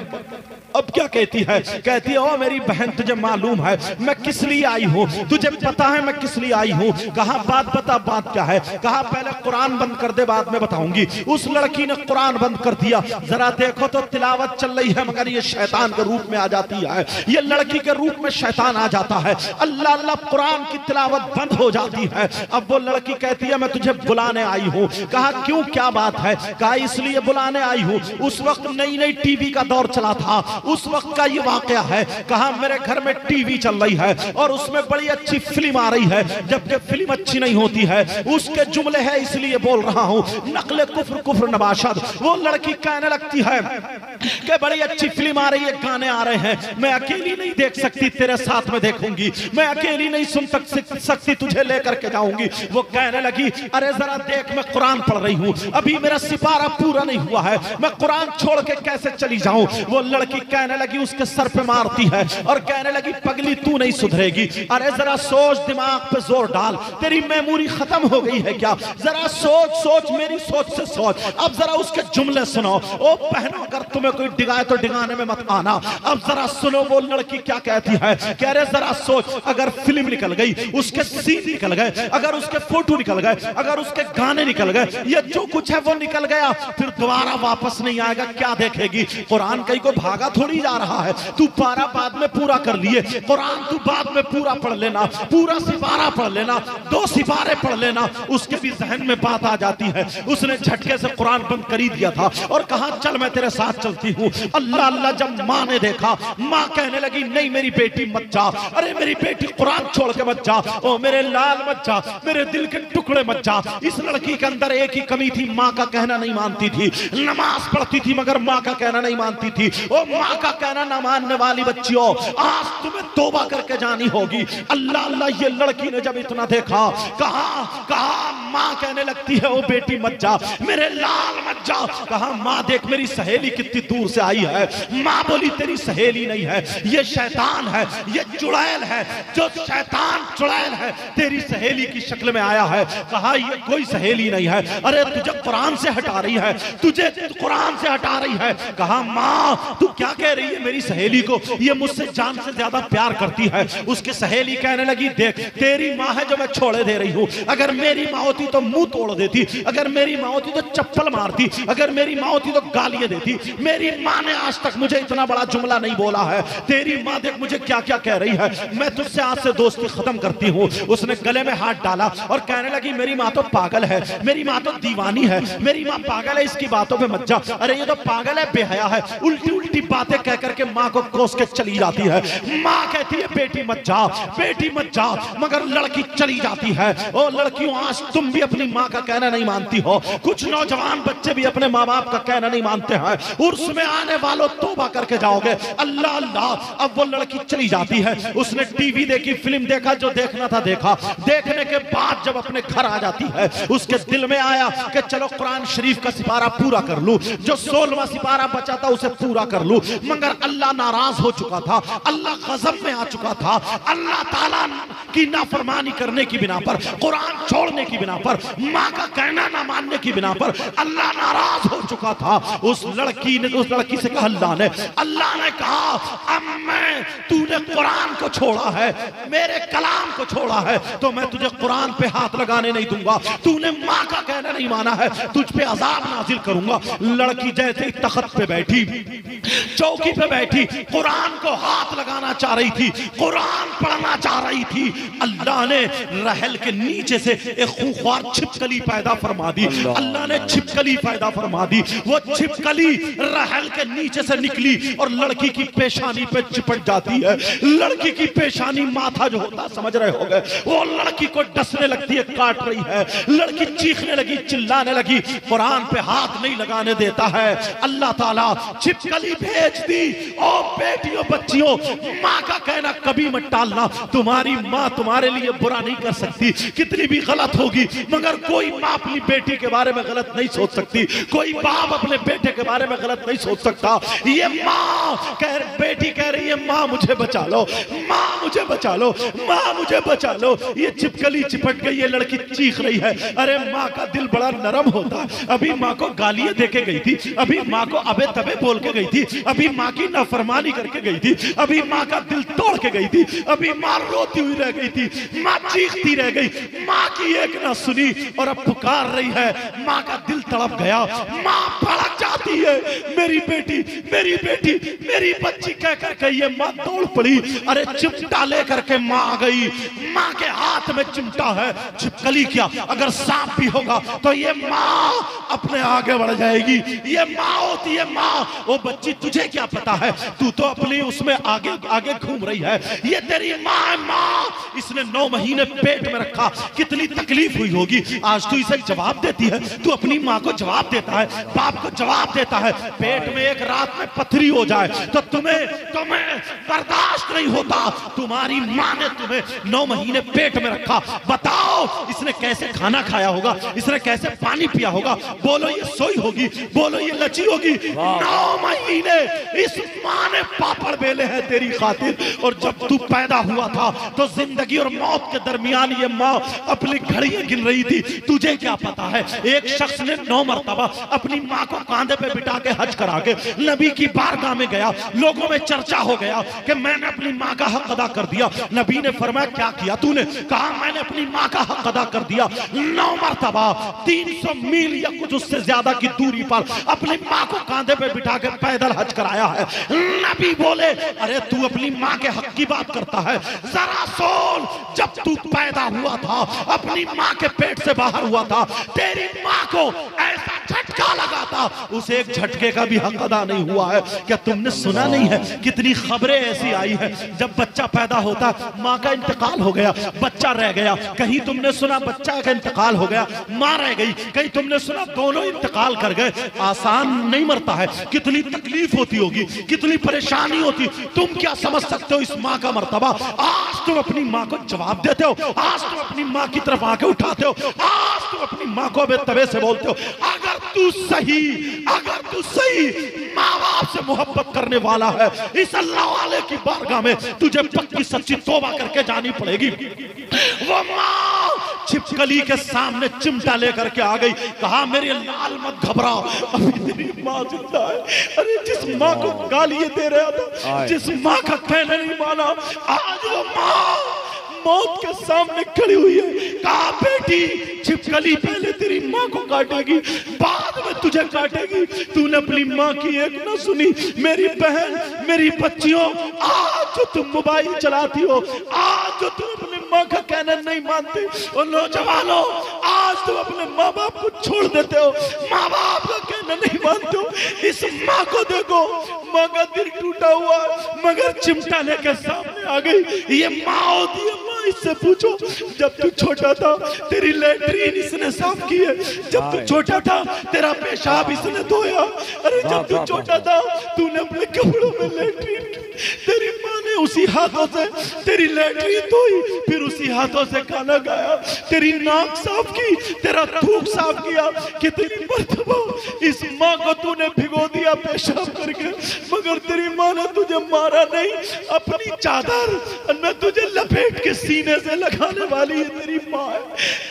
अब क्या कहती है? कहती है, ओ मेरी बहन, तुझे मालूम है मैं किस लिए आई हूँ? तुझे पता है मैं किस लिए आई हूँ? कहा बात बता, बात क्या है? कहा पहले कुरान बंद कर दे, बाद में बताऊंगी। उस लड़की ने कुरान बंद कर दिया। जरा देखो तो तिलावत चल रही है, मगर ये शैतान के रूप में आ जाती है, ये लड़की के रूप में शैतान आ जाता है। अल्लाह अल्लाह कुरान की तिलावत बंद हो जाती है। अब वो लड़की कहती है मैं तुझे बुलाने आई हूँ। कहा क्यों, क्या बात है? कहा इसलिए बुलाने आई हूँ, उस वक्त नई नई टीवी का दौर चला था, उस वक्त का ये वाकया है। कहा मेरे घर में टीवी चल रही है और उसमें बड़ी अच्छी फिल्म आ रही है, जबकि फिल्म अच्छी नहीं होती है, उसके जुमले है इसलिए बोल रहा हूँ, नकले कुफ्र कुफ्र नबाशद। वो लड़की कहने लगती है कि बड़ी अच्छी फिल्म आ रही है, गाने आ रहे हैं, मैं अकेली नहीं देख सकती, तेरे साथ में देखूंगी, मैं अकेली नहीं सुन सकती, तुझे लेकर के जाऊंगी। वो कहने लगी अरे जरा देख, मैं कुरान पढ़ रही हूँ, अभी मेरा सिपारा पूरा नहीं हुआ है, मैं कुरान छोड़ के कैसे चली जाऊं? वो लड़की कहने लगी, उसके सर पे मारती है और कहने लगी पगली तू नहीं सुधरेगी, अरे जरा सोच, दिमाग पे जोर डाल, तेरी मेमोरी खत्म हो गई है क्या? जरा सोच सोच, मेरी सोच से सोच। अब जरा उसके जुमले सुनो। ओ बहनों, अगर तुम्हें कोई डिगाए तो डिगाने में मत आना। अब जरा सुनो वो लड़की क्या कहती है। कह रहे जरा सोच, अगर फिल्म निकल गई, उसके सीन निकल गए, अगर उसके फोटो निकल गए, अगर उसके गाने निकल गए, ये जो कुछ है वो निकल गया, फिर दोबारा वापस नहीं आएगा, क्या देखेगी? कुरान कहीं को भागा थोड़ी जा रहा है, तू पारा बाद में पूरा कर लिए, कुरान तू बाद में पूरा पढ़ लेना, पूरा सिपारा पढ़ लेना, 2 सिपारे पढ़ लेना। उसके भी जहन में बात आ जाती है। उसने झटके से कुरान बंद कर ही दिया था और कहा चल मैं तेरे साथ चलती हूँ। अल्लाह अल्लाह, जब माँ ने देखा, माँ कहने लगी नहीं मेरी बेटी मत जा, अरे मेरी बेटी कुरान छोड़ के मत जा, ओ मेरे लाल मत जा, मेरे दिल के टुकड़े मत जा। इस लड़की के अंदर एक ही कमी थी, माँ का कहना नहीं मानती थी, नमाज पढ़ती थी मगर माँ का कहना नहीं मानती थी। ओ माँ का कहना ना मानने वाली बच्चियों, आज तुम्हें तौबा करके जानी होगी। अल्लाह अल्लाह, ये लड़की ने जब इतना देखा, कहा माँ कहने लगती है ओ बेटी मत जा, मेरे लाल मत जा। कहा माँ देख मेरी सहेली कितनी दूर से आई है। माँ बोली तेरी सहेली नहीं है, ये शैतान है, ये चुड़ैल है, जो शैतान चुड़ैल है तेरी सहेली की शक्ल में आया है। कहा ये कोई सहेली नहीं है, अरे तुझे कुरान से हटा रही है, तुझे कुरान से हटा रही है। कहा माँ तू क्या कह रही है मेरी सहेली को, ये मुझसे जान से ज्यादा प्यार करती है। उसकी सहेली कहने लगी देख तेरी माँ है जो मैं छोड़े दे रही हूँ, अगर मेरी माँ होती तो मुंह तोड़ देती, अगर मेरी माँ होती तो चप्पल मारती, अगर मेरी माँ होती तो गालियां देती। मेरी माँ ने आज तक मुझे इतना बड़ा जुमला नहीं बोला है। तेरी माँ देख मुझे क्या क्या कह रही है, मैं तुझसे आज से दोस्ती खत्म करती हूँ। उसने गले में हाथ डाला और कहने लगी मेरी माँ तो पागल है, मेरी माँ तो दीवानी है, मेरी माँ पागल है, इसकी बातों पे मत जा। अरे ये तो पागल है, बेहया है, उल्टी उल्टी बातें कह करके माँ को कोस के चली जाती है। माँ कहती है बेटी मत जा, बेटी मत जा, मगर लड़की चली जाती है। ओ लड़कियों, आज तुम भी अपनी माँ का कहना नहीं मानती हो, कुछ नौजवान बच्चे भी अपने माँ बाप का कहना नहीं मानते हैं। उर्स में आने वालों तौबा करके जाओगे। अल्लाह अल्लाह। अब वो लड़की चली जाती है, उसने टीवी देखी, फिल्म देखा, जो देखना था देखा। देखने के बाद जब अपने घर आ जाती है, उसके दिल में आया कि चलो कुरान शरीफ का सिपारा पूरा कर लूं, जो 16वां सिपारा बचा था उसे पूरा कर लूं। मगर अल्लाह नाराज हो चुका था, अल्लाह गज़ब में आ चुका था। अल्लाह ताला की नाफरमानी करने की बिना पर, कुरान छोड़ने की बिना पर, माँ का कहना ना मानने की बिना पर अल्लाह नाराज हो चुका था। उस लड़की से कहा अल्लाह ने कहा अम्मे तूने कुरान को छोड़ा है, मेरे कलाम को छोड़ा है, तो मैं तुझे कुरान पे हाथ लगाने नहीं दूंगा। तूने माँ का कहना नहीं माना है, तुझ पे अजाब नाजिल करूंगा। लड़की जैसे ही तख्त पे बैठी, चौकी पे बैठी, कुरान को हाथ लगाना चाह रही थी, कुरान पढ़ना चाह रही थी, अल्लाह ने रहल के नीचे से एक खूंखार छिपकली पैदा फरमा दी। अल्लाह ने छिपकली पैदा फरमा दी। वो छिपकली रहल के नीचे से निकली और लड़की की पेशानी पे चिपट जाती है। लड़की की पेशानी, माथा जो होता समझ रहे होंगे, वो लड़की को डसने लगती है, काट रही है। लड़की चीखने लगी, चिल्लाने लगी, कुरान पे हाथ नहीं लगाने देता है। अल्लाह ताला छिपकली भेज दी। ओ बेटियों बच्चियों, माँ का कहना कभी मत टालना। तुम्हारी माँ तुम्हारे लिए बुरा नहीं कर सकती, कितनी भी गलत होगी, मगर कोई माँ अपनी बेटी के बारे में गलत नहीं सोच सकती, कोई बाप अपने बेटे के बारे में गलत नहीं सोच सकता। ये माँ बेटी कह रही है माँ मुझे बचा लो, माँ मुझे बचा लो, माँ मुझे बचा लो। ये छिपकली चिपट गई, ये लड़की चीख रही है। अरे माँ का दिल बड़ा नरम होता। अभी माँ को गालियां देके गई थी, अभी माँ को अबे तबे बोल के गई थी, अभी माँ की नाफरमानी करके गई थी, अभी माँ का दिल तोड़ के गई थी, अभी माँ रोती हुई रह गई थी, माँ चीखती रह गई, माँ की एक ना सुनी और अब पुकार रही है। माँ का दिल तड़प गया, माँ भड़क जाती है, मेरी बेटी, मेरी बेटी, मेरी बच्ची बच्ची कह करके ये माँ दौड़ पड़ी। अरे चिमटा लेकर के माँ आ गई, माँ के हाथ में चिमटा है। छिपकली क्या, अगर सांप भी होगा तो ये माँ अपने आगे बढ़ जाएगी। ये माँ होती है माँ। वो बच्ची तुझे क्या पता है, तू तो अपनी उसमें आगे आगे घूम रही है। ये तेरी माँ है माँ, इसने 9 महीने पेट में रखा, कितनी तकलीफ हुई होगी। आज तू इसे जवाब देती है, तू अपनी माँ को जवाब देता है, बाप को जवाब देता है। पेट में एक रात में पथरी हो जाए तो तुम्हें बर्दाश्त नहीं होता। तुम्हारी माँ ने तुम्हें 9 महीने पेट में रखा। बताओ इसने कैसे खाना खाया होगा, इसने कैसे पानी पिया होगा। बोलो ये सोई होगी, बोलो ये लची होगी। 9 महीने इस माँ ने पापड़ बेले हैं तेरी खातिर। और जब तू पैदा हुआ था तो जिंदगी और मौत के दरमियान ये माँ अपनी घड़ियां गिन रही थी। तुझे क्या पता है, एक शख्स ने 9 मरतबा अपनी माँ को कांधे पे बिठा के हज करा के नबी की बारगाह में गया। लोगों में चर्चा हो गया कि मैंने अपनी माँ का हक अदा कर दिया। नबी ने फरमाया क्या किया तूने? कहा मैंने अपनी माँ का हक अदा कर दिया। 9 मरतबा 300 मील या कुछ उससे ज्यादा की दूरी पर अपनी माँ को कांधे पे बिठा के पैदल हज कराया है। नबी बोले अरे तू अपनी माँ के हक की बात करता है, जरा सुन। जब तू पैदा हुआ था, अपनी माँ के पेट से बाहर हुआ था, तेरी माँ को ऐसा झटका लगा था, उसे एक झटके का भी हक अदा नहीं हुआ है। क्या तुमने सुना नहीं है कितनी खबरें ऐसी आई है, जब बच्चा पैदा होता माँ का इंतकाल हो गया, बच्चा रह गया। कहीं तुमने सुना बच्चा का इंतकाल हो गया, माँ रह गई। कहीं तुमने सुना दोनों इंतकाल कर गए। आसान नहीं मरता है, कितनी तकलीफ होती होगी, कितनी परेशानी होती। तुम क्या समझ सकते हो इस माँ का मर्तबा? आज तुम अपनी माँ को जवाब देते हो, आज तुम अपनी माँ की तरफ आके उठाते हो, आज तुम अपनी माँ को बेतबे से बोलते हो। अगर तू सही माँ बाप से मोहब्बत करने वाला है, इस अल्लाह वाले की बारगाह में तुझे पक्की सच्ची तौबा करके जानी पड़ेगी। वो माँ छिपकली के सामने चिमटा लेकर के आ गई, कहा मेरे लाल मत घबरा, अभी तेरी माँ जिंदा है। अरे जिस माँ को गाली दे रहा था, जिस माँ का कहना नहीं माना, आज वो माँ मौत के सामने खड़ी हुई है। कहा बेटी छिपकली पहले तेरी माँ को काटेगी, बाद में तुझे काटेगी। तूने अपनी माँ की एक ना सुनी। मेरी बहन, मेरी बच्चियों, आज जो तुम मोबाइल चलाती हो, आज जो तुम अपने माँ का कहना नहीं मानते, और नौजवानों आज तुम अपने माँ बाप को छोड़ देते हो, माँ बाप का कहना नहीं मानते हो। इस माँ को देखो, माँ का दिल टूटा हुआ मगर चिमटा लेकर सामने आ गई। ये माँ होती है। इससे पूछो जब तू छोटा था तेरी लैट्रीन इसने साफ की है, जब तू छोटा था तेरा पेशाब इसने धोया। अरे जब तू छोटा था तूने अपने कपड़ों में लैट्रीन की, तेरी माँ ने उसी हाथों से तेरी लैट्रीन धोई, फिर उसी हाथों से खाना खाया, तेरी नाक साफ की, तेरा थूक साफ किया। कितनी मर्तबा इस माँ को तूने भिगो दिया पेशाब करके, मगर तेरी माँ ने तुझे मारा नहीं। अपनी चादर न तुझे लपेट के सीने से लगाने वाली है तेरी माँ है।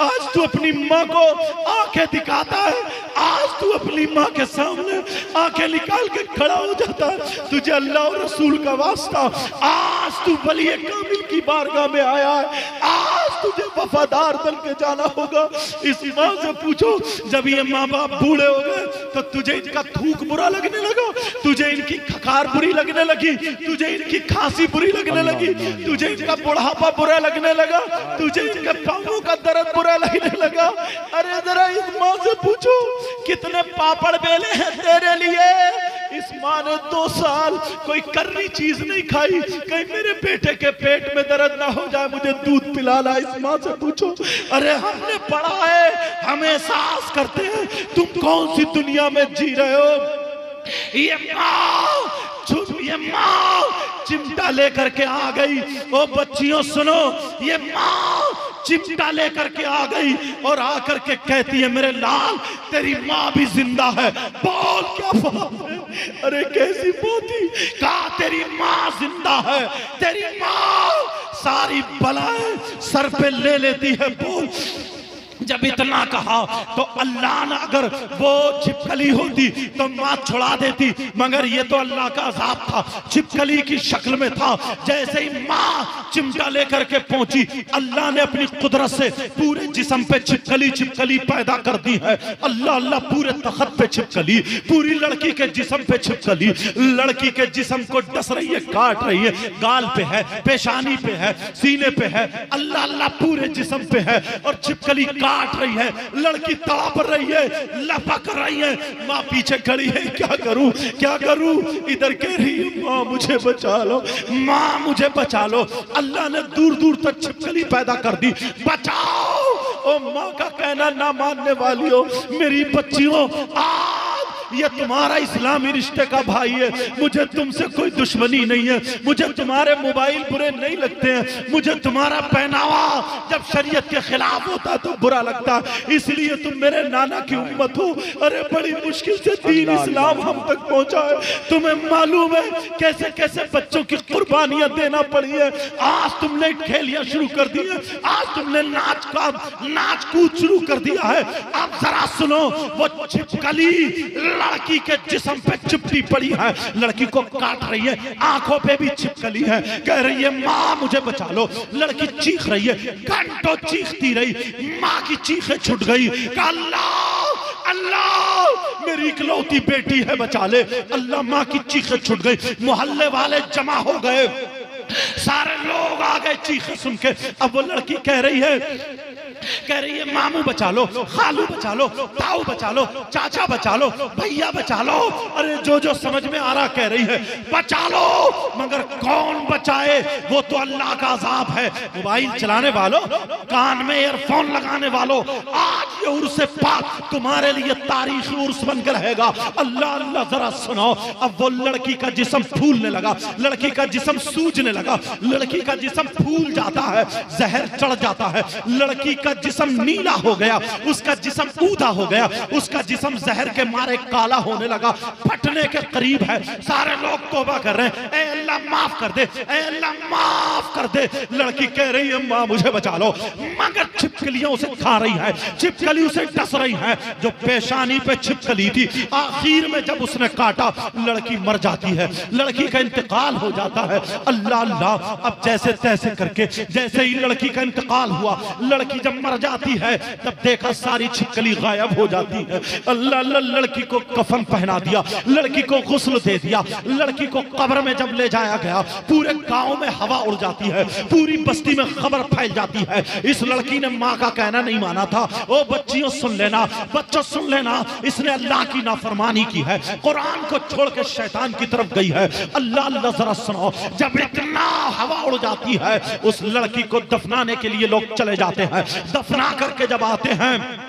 आज तू अपनी माँ को आंखें दिखाता है, आज तू अपनी माँ के सामने आंखें निकाल के खड़ा हो जाता है। तुझे अल्लाह और रसूल का वास्ता, आज तू वली कामिल की बारगाह में आया है, आज तुझे वफादार बन के जाना होगा। इस माँ से पूछो जब ये माँ बाप बूढ़े हो गए तो तुझे इनका थूक बुरा लगने लगा, तुझे इनकी खकार बुरी लगने लगी, तुझे इनकी खांसी बुरी लगने लगी, तुझे इनका बुढ़ापा बुरा लगने लगा, तुझे इनके पांवों का दर्द बुरा लगने लगा। अरे जरा इस माँ से पूछो कितने पापड़ बेले हैं तेरे लिए। इस माँ ने 2 साल कोई कर्री चीज नहीं खाई, कहीं मेरे बेटे के पेट में दर्द ना हो जाए, मुझे दूध पिलाना। इस माँ से पूछो। अरे हमने पढ़ा है, हम एहसास करते हैं तुम कौन सी दुनिया में जी रहे हो। ये माँ चिमटा लेकर के आ गई। ओ बच्चियों सुनो, ये माँ चिमटा लेकर के आ गई और आकर के कहती है मेरे लाल तेरी माँ भी जिंदा है। बोल क्या बात है? अरे कैसी पोती? कहा तेरी माँ जिंदा है, तेरी माँ सारी बलाएं सर पे ले लेती है। बोल जब इतना कहा तो अल्लाह ने अगर वो छिपकली होती तो माँ छुड़ा देती, मगर ये तो अल्लाह का अज़ाब था, छिपकली की शक्ल में था। जैसे ही माँ चिमटा लेकर के पहुंची, अल्लाह ने अपनी कुदरत से पूरे जिस्म पे छिपकली छिपकली पैदा कर दी है। अल्लाह अल्लाह, पूरे तख्त पे छिपकली, पूरी लड़की के जिस्म पे छिपकली, लड़की के जिस्म को डस रही है, काट रही है, गाल पे है, पेशानी पे है, सीने पे है, अल्लाह अल्लाह पूरे जिस्म पे है और छिपकली काट रही है, लड़की तड़प रही है, लपक रही है। माँ पीछे खड़ी है, क्या करूं क्या करूं? इधर कह रही है माँ मुझे बचा लो, माँ मुझे बचा लो। अल्लाह ने दूर दूर तक छिपकली पैदा कर दी, बचाओ। ओ माँ का कहना ना मानने वाली हो, मेरी बच्चियों, ये तुम्हारा इस्लामी रिश्ते का भाई है, मुझे तुमसे कोई दुश्मनी नहीं है, मुझे तुम्हारे मोबाइल बुरे नहीं लगते हैं, मुझे तुम्हारा पहनावा जब शरीयत के खिलाफ होता तो बुरा लगता, इसलिए तुम मेरे नाना की उम्मत हो। अरे बड़ी मुश्किल से दीन इस्लाम हम तक पहुंचा है, तुम्हें मालूम है कैसे कैसे बच्चों की कुर्बानियां देना पड़ी है। आज तुमने खेलियां शुरू कर दी है, आज तुमने नाच कूद शुरू कर दिया है। अब जरा सुनो, वो छिपकली लड़की के जिस्म पे चिपटी पड़ी है, लड़की को काट रही है, आंखों पे भी छिपकली है, कह रही है माँ मुझे बचा लो। लड़की चीख रही है, घंटों चीखती रही, माँ की चीखें छूट गई, अल्लाह अल्लाह मेरी इकलौती बेटी है बचा ले। अल्लाह, माँ की चीखें छूट गई, मोहल्ले वाले जमा हो गए, सारे लोग आ गए चीखें सुन के। अब वो लड़की कह रही है मामू बचा लो, खालू बचा लो, ताऊ बचा लो, चाचा बचा लो, भैया बचा लो। अरे जो जो समझ में आ रहा कह रही है बचा लो, मगर कौन बचाए? वो तो अल्लाह का अज़ाब है। मोबाइल चलाने वालों, कान में ईयरफोन लगाने वालों, आज ये उर्स पाक तुम्हारे लिए तारीखी उर्स बनकर रहेगा। अल्लाह अल्लाह, जरा सुनो। अब वो लड़की का जिस्म फूलने लगा, लड़की का जिस्म सूजने लगा, लड़की का जिस्म फूल जाता है, जहर चढ़ जाता है, लड़की का जिस्म नीला हो गया, उसका जिस्म ऊदा हो गया, उसका जिस्म जहर के मारे काला होने लगा, फटने के करीब है। सारे लोग तौबा कर रहे हैं, ऐ अल्लाह माफ कर दे, ऐ अल्लाह माफ कर दे। लड़की कह रही है माँ मुझे बचा लो, मगर छिपकलियां उसे खा रही है, छिपकली उसे डस रही है। जो पेशानी पे छिपकली थी, आखिर में जब उसने काटा, लड़की मर जाती है, लड़की का इंतकाल हो जाता है। अल्लाह अल्लाह, अब जैसे तैसे करके जैसे ही लड़की का इंतकाल हुआ, लड़की जब मर जाती है तब देखा सारी छिपकली गायब हो जाती है। अल्लाह अल्लाह, लड़की को कफन पहना दिया, लड़की को गुस्ल दे दिया, लड़की को कब्र में जब ले जाया गया, पूरे गांव में हवा उड़ जाती है, पूरी बस्ती में खबर फैल जाती है। इस लड़की ने माँ का कहना नहीं माना था। ओ बच्चियों सुन लेना, बच्चों सुन लेना, इसने अल्लाह की नाफरमानी की है, कुरान को छोड़ के शैतान की तरफ गई है। अल्लाह अल्लाह, जरा सुनो। जब इतना हवा उड़ जाती है, उस लड़की को दफनाने के लिए लोग चले जाते हैं। दफना करके जब आते हैं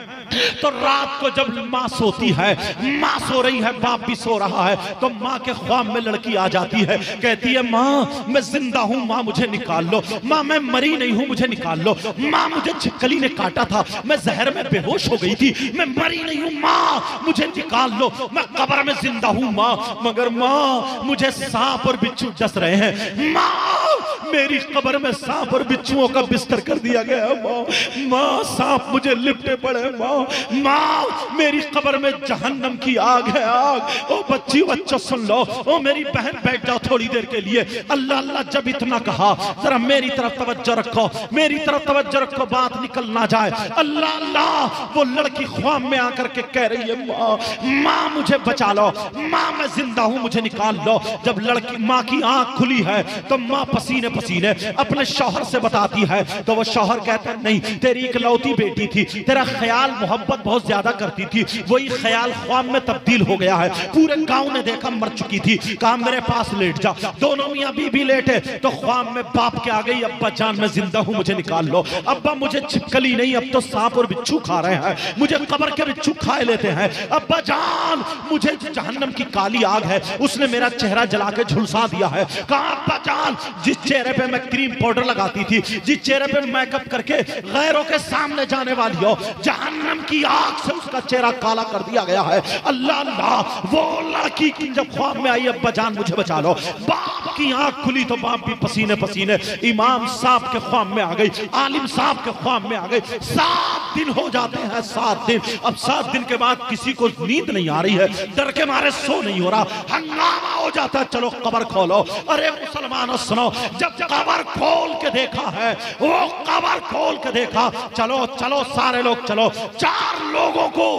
तो रात को जब माँ सोती है, माँ सो रही है, बाप भी सो रहा है, तो माँ के ख्वाब में लड़की आ जाती है, कहती है माँ मैं जिंदा हूँ, माँ मुझे निकाल लो, माँ मैं मरी नहीं हूँ, मुझे निकाल लो, माँ मुझे छिपकली ने काटा था, मैं जहर में बेहोश हो गई थी, मैं मरी नहीं हूँ, माँ मुझे निकाल लो, मैं कब्र में जिंदा हूँ माँ, मगर माँ मुझे सांप और बिच्छू डस रहे हैं, माँ मेरी कब्र में सांप और बिच्छुओं का बिस्तर कर दिया गया माँ, माँ सांप मुझे लिपटे पड़े माँ, माँ मेरी कब्र में जहन्नम की आग है आग। ओ बच्ची बच्चों सुन लो, ओ मेरी बहन बैठ जाओ थोड़ी देर के लिए। अल्लाह अल्लाह, जब इतना कहा, जरा मेरी तरफ तवज्जो रखो, मेरी तरफ तवज्जो रखो, बात निकल ना जाए। अल्लाह अल्लाह, वो लड़की ख्वाब में आकर के कह रही है माँ माँ मुझे बचा लो, माँ मैं जिंदा हूँ, मुझे निकाल लो। जब लड़की माँ की आंख खुली है तो माँ पसीने पसीने अपने शौहर से बताती है, तो वो शौहर कहता नहीं, तेरी इकलौती बेटी थी, तेरा ख्याल मोहब्बत बहुत ज्यादा करती थी, वही ख्याल ख्वाब में तब्दील हो गया है, पूरे गांव ने देखा मर चुकी थी, कहा मेरे पास लेट जा। दोनों मियां बीबी लेटे तो ख्वाब में बाप के आ गई, अब्बा जान मैं जिंदा हूं, मुझे निकाल लो। अब्बा मुझे छिपकली नहीं, अब तो सांप और बिच्छू खा रहे हैं, मुझे कब्र के बिच्छू खाए लेते हैं। अब्बा जान मुझे जहन्नम की काली आग है, उसने मेरा चेहरा जला के झुलसा दिया है। कहा अब्बा जान जिस चेहरे पे मैं क्रीम पाउडर लगाती थी, जिस चेहरे पे मेकअप करके गैरों के सामने जाने वाली हो, जहन्नम की आग से उसका चेहरा काला कर दिया गया है। अल्लाह अल्लाह, वो लड़की की जब ख्वाब में आई अब्बा जान मुझे बचा लो, बाप बाप की आंख खुली तो बाप भी पसीने पसीने। इमाम साहब के ख्वाब में आ गई, आलिम साहब के ख्वाब में आ गई। 7 दिन हो जाते हैं, 7 दिन। अब 7 दिन के बाद किसी को नींद नहीं आ रही है, डर के मारे सो नहीं हो रहा, हंगामा हो जाता है, चलो कब्र खोलो। अरे मुसलमानों सुनो, जब कब्र खोल के देखा है, वो कब्र खोल के देखा, चलो चलो सारे लोग चलो, 4 लोगों को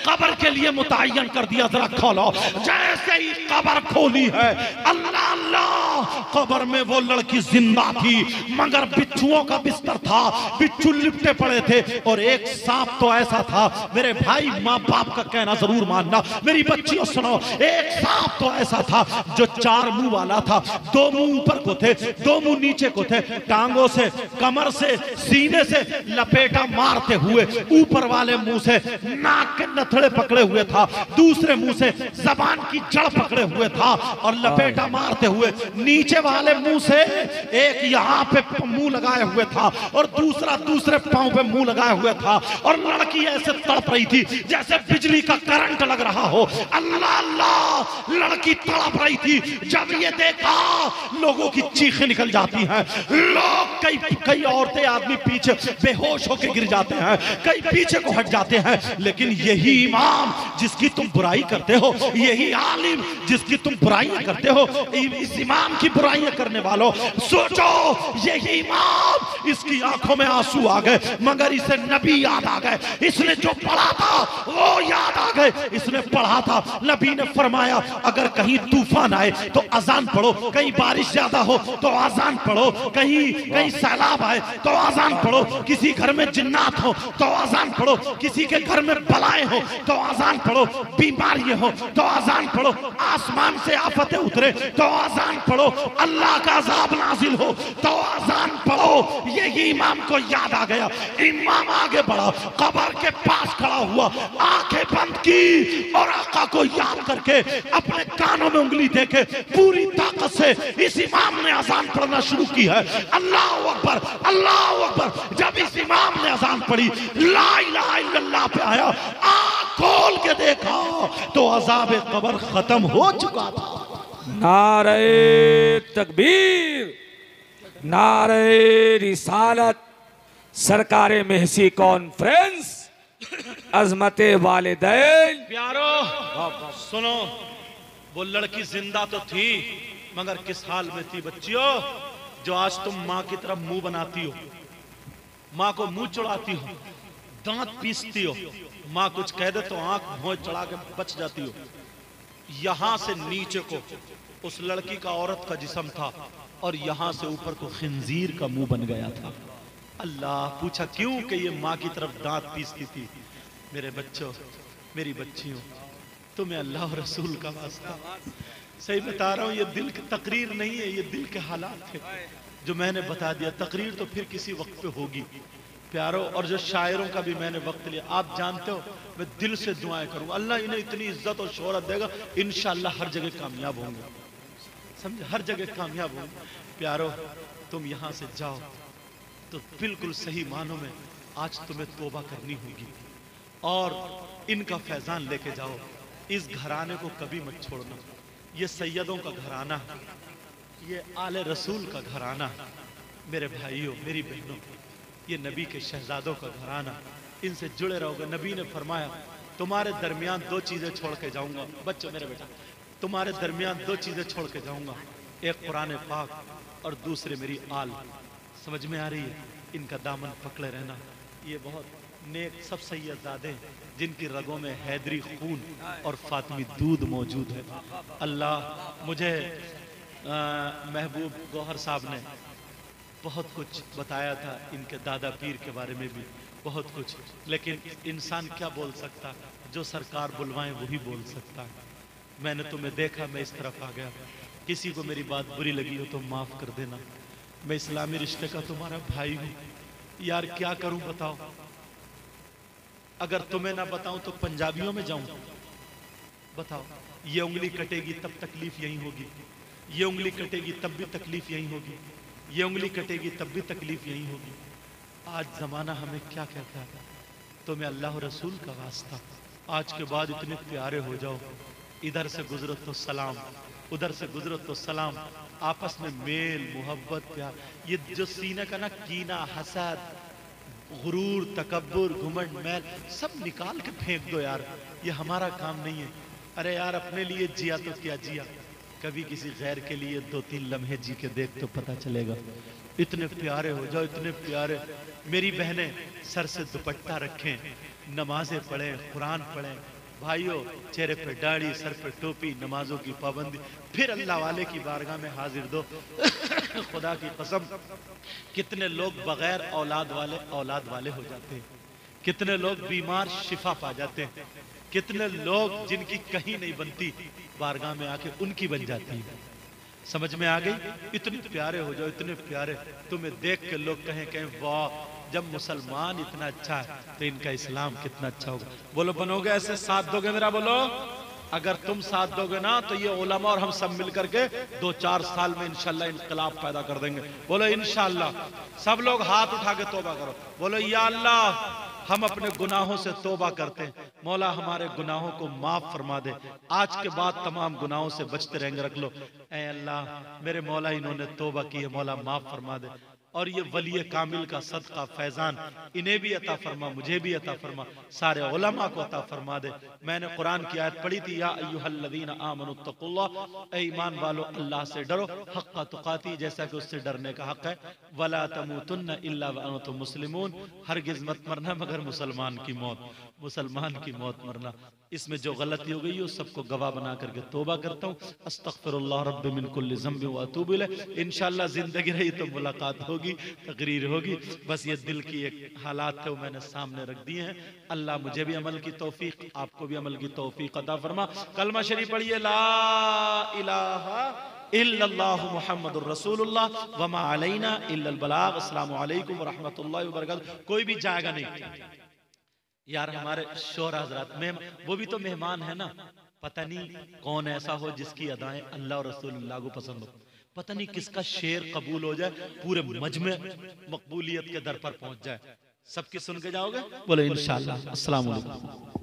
कब्र के लिए मुतय्यन कर दिया, जरा खोलो। जैसे ही कब्र खोली है, अल्लाह अल्लाह, कब्र में वो लड़की जिंदा थी, मगर बिच्छुओं का बिस्तर था, बिच्छू लिपटे पड़े थे। और एक सांप तो ऐसा था, मेरे भाई माँ बाप का कहना जरूर मानना, मेरी बच्चियों सुनो, एक सांप तो ऐसा था जो 4 मुंह वाला था। 2 मुंह ऊपर को थे, 2 मुंह नीचे को थे, टांगों से, कमर से, सीने से लपेटा मारते हुए, ऊपर वाले मुंह से नाक नथड़े पकड़े हुए था, दूसरे मुंह से जबान की जड़ पकड़े हुए था और लपेटा मारते हुए नीचे वाले मुंह से एक यहाँ पे मुंह लगाए हुए था और दूसरा दूसरे पांव पे मुंह लगाए हुए था। और लड़की ऐसे तड़प रही थी जैसे बिजली का करंट लग रहा हो। अल्लाह अल्लाह, लड़की तड़प रही थी। जब ये देखा, लोगों की चीखें निकल जाती हैं, लोग कई औरतें आदमी पीछे बेहोश होकर गिर जाते हैं, कई पीछे को हट जाते हैं। लेकिन यही इमाम जिसकी तुम बुराई करते हो, यही आलिम जिसकी तुम बुराइयां करते हो, इस इमाम की बुराइयां करने वालों, सोचो यही इमाम, इसकी आंखों में आंसू आ गए, मगर इसे नबी याद आ गए। इसने जो पढ़ा था वो याद आ गए। इसने पढ़ा था, नबी ने फरमाया अगर कहीं तूफान आए तो अजान पढ़ो, कहीं बारिश ज्यादा हो तो अजान पढ़ो, कहीं सैलाब आए तो अजान पढ़ो, किसी घर में जिन्नात हो तो अजान पढ़ो, किसी के घर में बलाएं हो तो अजान पढ़ो, बीमारियां हो तो अजान पढ़ो, आसमान से आफतें उतरे तो अजान पढ़ो, अल्लाह का अजाब नाजिल हो तो अजान पढ़ो। यही इमाम को याद आ गया। इमाम आगे बढ़ा, कब्र के पास खड़ा हुआ, आंखें बंद की और आका को याद करके अपने कानों में उंगली देके पूरी ताकत से इस इमाम ने अजान पढ़ना शुरू की है। अल्लाह अकबर, अल्लाह अकबर। जब इस इमाम ने अजान पढ़ी, ला इलाहा इल्लल्लाह पे आया, आँख खोल के देखा तो अजाब कब्र खत्म हो चुका था। नारे तकबीर, नारे रिसालत, सरकारे महसी कॉन्फ्रेंस, अजमते वालिदैन। प्यारो सुनो, वो लड़की जिंदा तो थी, मगर किस हाल में थी बच्चियों? जो आज तुम माँ की तरफ मुंह बनाती हो, माँ को मुंह चढ़ाती हो, दांत पीसती हो, माँ कुछ कह दे तो आंख भौं चढ़ा के बच जाती हो। यहां से नीचे को उस लड़की का औरत का जिस्म था और यहां से ऊपर को खिंजीर का मुंह बन गया था। अल्लाह, पूछा क्यों? कि ये माँ की तरफ दांत पीसती थी। मेरे बच्चों, मेरी बच्चियों, तुम्हें अल्लाह और रसूल का वास्ता सही बता रहा हूं, ये दिल की तकरीर नहीं है, ये दिल के हालात है जो मैंने बता दिया। तकरीर तो फिर किसी वक्त पे होगी प्यारो, और जो शायरों का भी मैंने वक्त लिया। आप जानते हो मैं दिल से दुआएं करूंगा, अल्लाह इन्हें इतनी इज्जत और शोहरत देगा, इंशाअल्लाह हर जगह कामयाब होंगे, समझे, हर जगह कामयाब होंगे। प्यारो, तुम यहां से जाओ तो बिल्कुल सही मानों में आज तुम्हें तौबा करनी होगी और इनका फैजान लेके जाओ। इस घराने को कभी मत छोड़ना। ये सैयदों का घराना है, ये आले रसूल का घराना है। मेरे भाइयों, मेरी बहनों, ये नबी के शहजादों का घराना, इनसे जुड़े रहोगे। नबी ने फरमाया तुम्हारे दरमियान 2 चीजें छोड़ के जाऊंगा। बच्चों, मेरे बेटा, तुम्हारे दरमियान 2 चीजें छोड़ के जाऊंगा, एक कुरान पाक और दूसरे मेरी आल। समझ में आ रही है? इनका दामन पकड़े रहना। ये बहुत नेक सब सैयदजादे जिनकी रगों में हैदरी खून और फातिमी दूध मौजूद है। अल्लाह, मुझे महबूब गौहर साहब ने बहुत कुछ बताया था इनके दादा पीर के बारे में भी बहुत कुछ, लेकिन इंसान क्या बोल सकता? जो सरकार बुलवाएं वही बोल सकता है। मैंने तुम्हें देखा, मैं इस तरफ आ गया। किसी को मेरी बात बुरी लगी हो तो माफ कर देना। मैं इस्लामी रिश्ते का तुम्हारा भाई हूं। यार क्या करूं बताओ? अगर तुम्हें ना बताऊं तो पंजाबियों में जाऊं? बताओ, ये उंगली कटेगी तब तकलीफ यही होगी, ये उंगली कटेगी तब भी तकलीफ यही होगी, ये उंगली कटेगी तब भी तकलीफ यही होगी। आज जमाना हमें क्या कहता है? तो मैं अल्लाह और रसूल का वास्ता, आज के बाद इतने प्यारे हो जाओ, इधर से गुजरो तो सलाम, उधर से गुजरो तो सलाम, आपस में मेल मोहब्बत प्यार। ये जो सीने का ना कीना, हसद, गुरूर, तकब्बुर, घुमंड, मैल सब निकाल के फेंक दो यार, ये हमारा काम नहीं है। अरे यार अपने लिए जिया तो क्या जिया, कभी किसी गैर के लिए 2-3 लम्हे जी के देख तो पता चलेगा। इतने प्यारे हो जाओ, इतने प्यारे। मेरी बहनें सर से दुपट्टा रखें, नमाजें पढ़ें, कुरान पढ़ें। भाइयों चेहरे पे दाढ़ी, सर पे टोपी, नमाजों की पाबंदी, फिर अल्लाह वाले की बारगाह में हाजिर दो। खुदा की कसम कितने लोग बगैर औलाद वाले हो जाते हैं, कितने लोग बीमार शिफा पा जाते हैं, कितने लोग जिनकी कहीं नहीं बनती बारगाह में आके उनकी बन जाती है। समझ में आ गई? इतने प्यारे हो जाओ, इतने प्यारे, तुम्हें देख के लोग कहें वाह, जब मुसलमान इतना अच्छा है तो इनका इस्लाम कितना अच्छा होगा। बोलो बनोगे ऐसे, साथ दोगे मेरा? बोलो अगर तुम साथ दोगे ना तो ये उलमा और हम सब मिलकर के 2-4 साल में इंशाल्लाह इनकलाब पैदा कर देंगे। बोलो इंशाल्लाह। सब लोग हाथ उठा के तौबा करो, बोलो या अल्लाह हम अपने गुनाहों से तौबा करते हैं, मौला हमारे गुनाहों को माफ फरमा दे, आज के बाद तमाम गुनाहों से बचते रहेंगे। रख लो, ऐ अल्लाह मेरे मौला इन्होंने तौबा की है, मौला माफ फरमा दे। और ये वली कामिल का सदका फैजान इन्हें भी अता फरमा, मुझे भी अता फरमा, सारे उलमा को अता फरमा दे। मैंने कुरान की आयत पढ़ी थी, या अय्युहल्लज़ीना आमनुत्तकुल्लाह, ऐ ईमान वालो अल्लाह से डरो, हक़्क़ तुक़ाती, जैसा कि उससे डरने का हक है। वला तमूतुन्ना इल्ला व अंतुम मुस्लिमून, हरगिज़ मत मरना मगर मुसलमान की मौत, मुसलमान की मौत मरना। इसमें जो गलती हो गई है उस सबको गवाह बना करके तौबा करता हूँ। अस्तग़फिरुल्लाह रब्बी मिन कुल्लि ज़ंबि व अतूबु इलैह। इंशाअल्लाह जिंदगी रही तो मुलाकात होगी, तकरीर होगी। बस ये दिल की एक हालात थे वो मैंने सामने रख दिए हैं। अल्लाह मुझे भी अमल की तौफीक, आपको भी अमल की तौफीक अता फरमा। कलमा शरीफ पढ़िए, ला इलाहा इल्लल्लाहु मुहम्मदुर रसूलुल्लाह व मा अलैना इल्लल बलाग। अस्सलामु अलैकुम व रहमतुल्लाहि व बरकातहू। कोई भी जाएगा नहीं यार, हमारे शोहर हजरात में वो भी तो मेहमान है ना। पता नहीं कौन ऐसा हो जिसकी अदाएं अल्लाह और रसूलुल्लाह को पसंद हो, पता नहीं किसका शेर कबूल हो जाए, पूरे मजमे मकबूलियत के दर पर पहुंच जाए। सबकी सुन के जाओगे? बोले इंशाअल्लाह। अस्सलाम वालेकुम।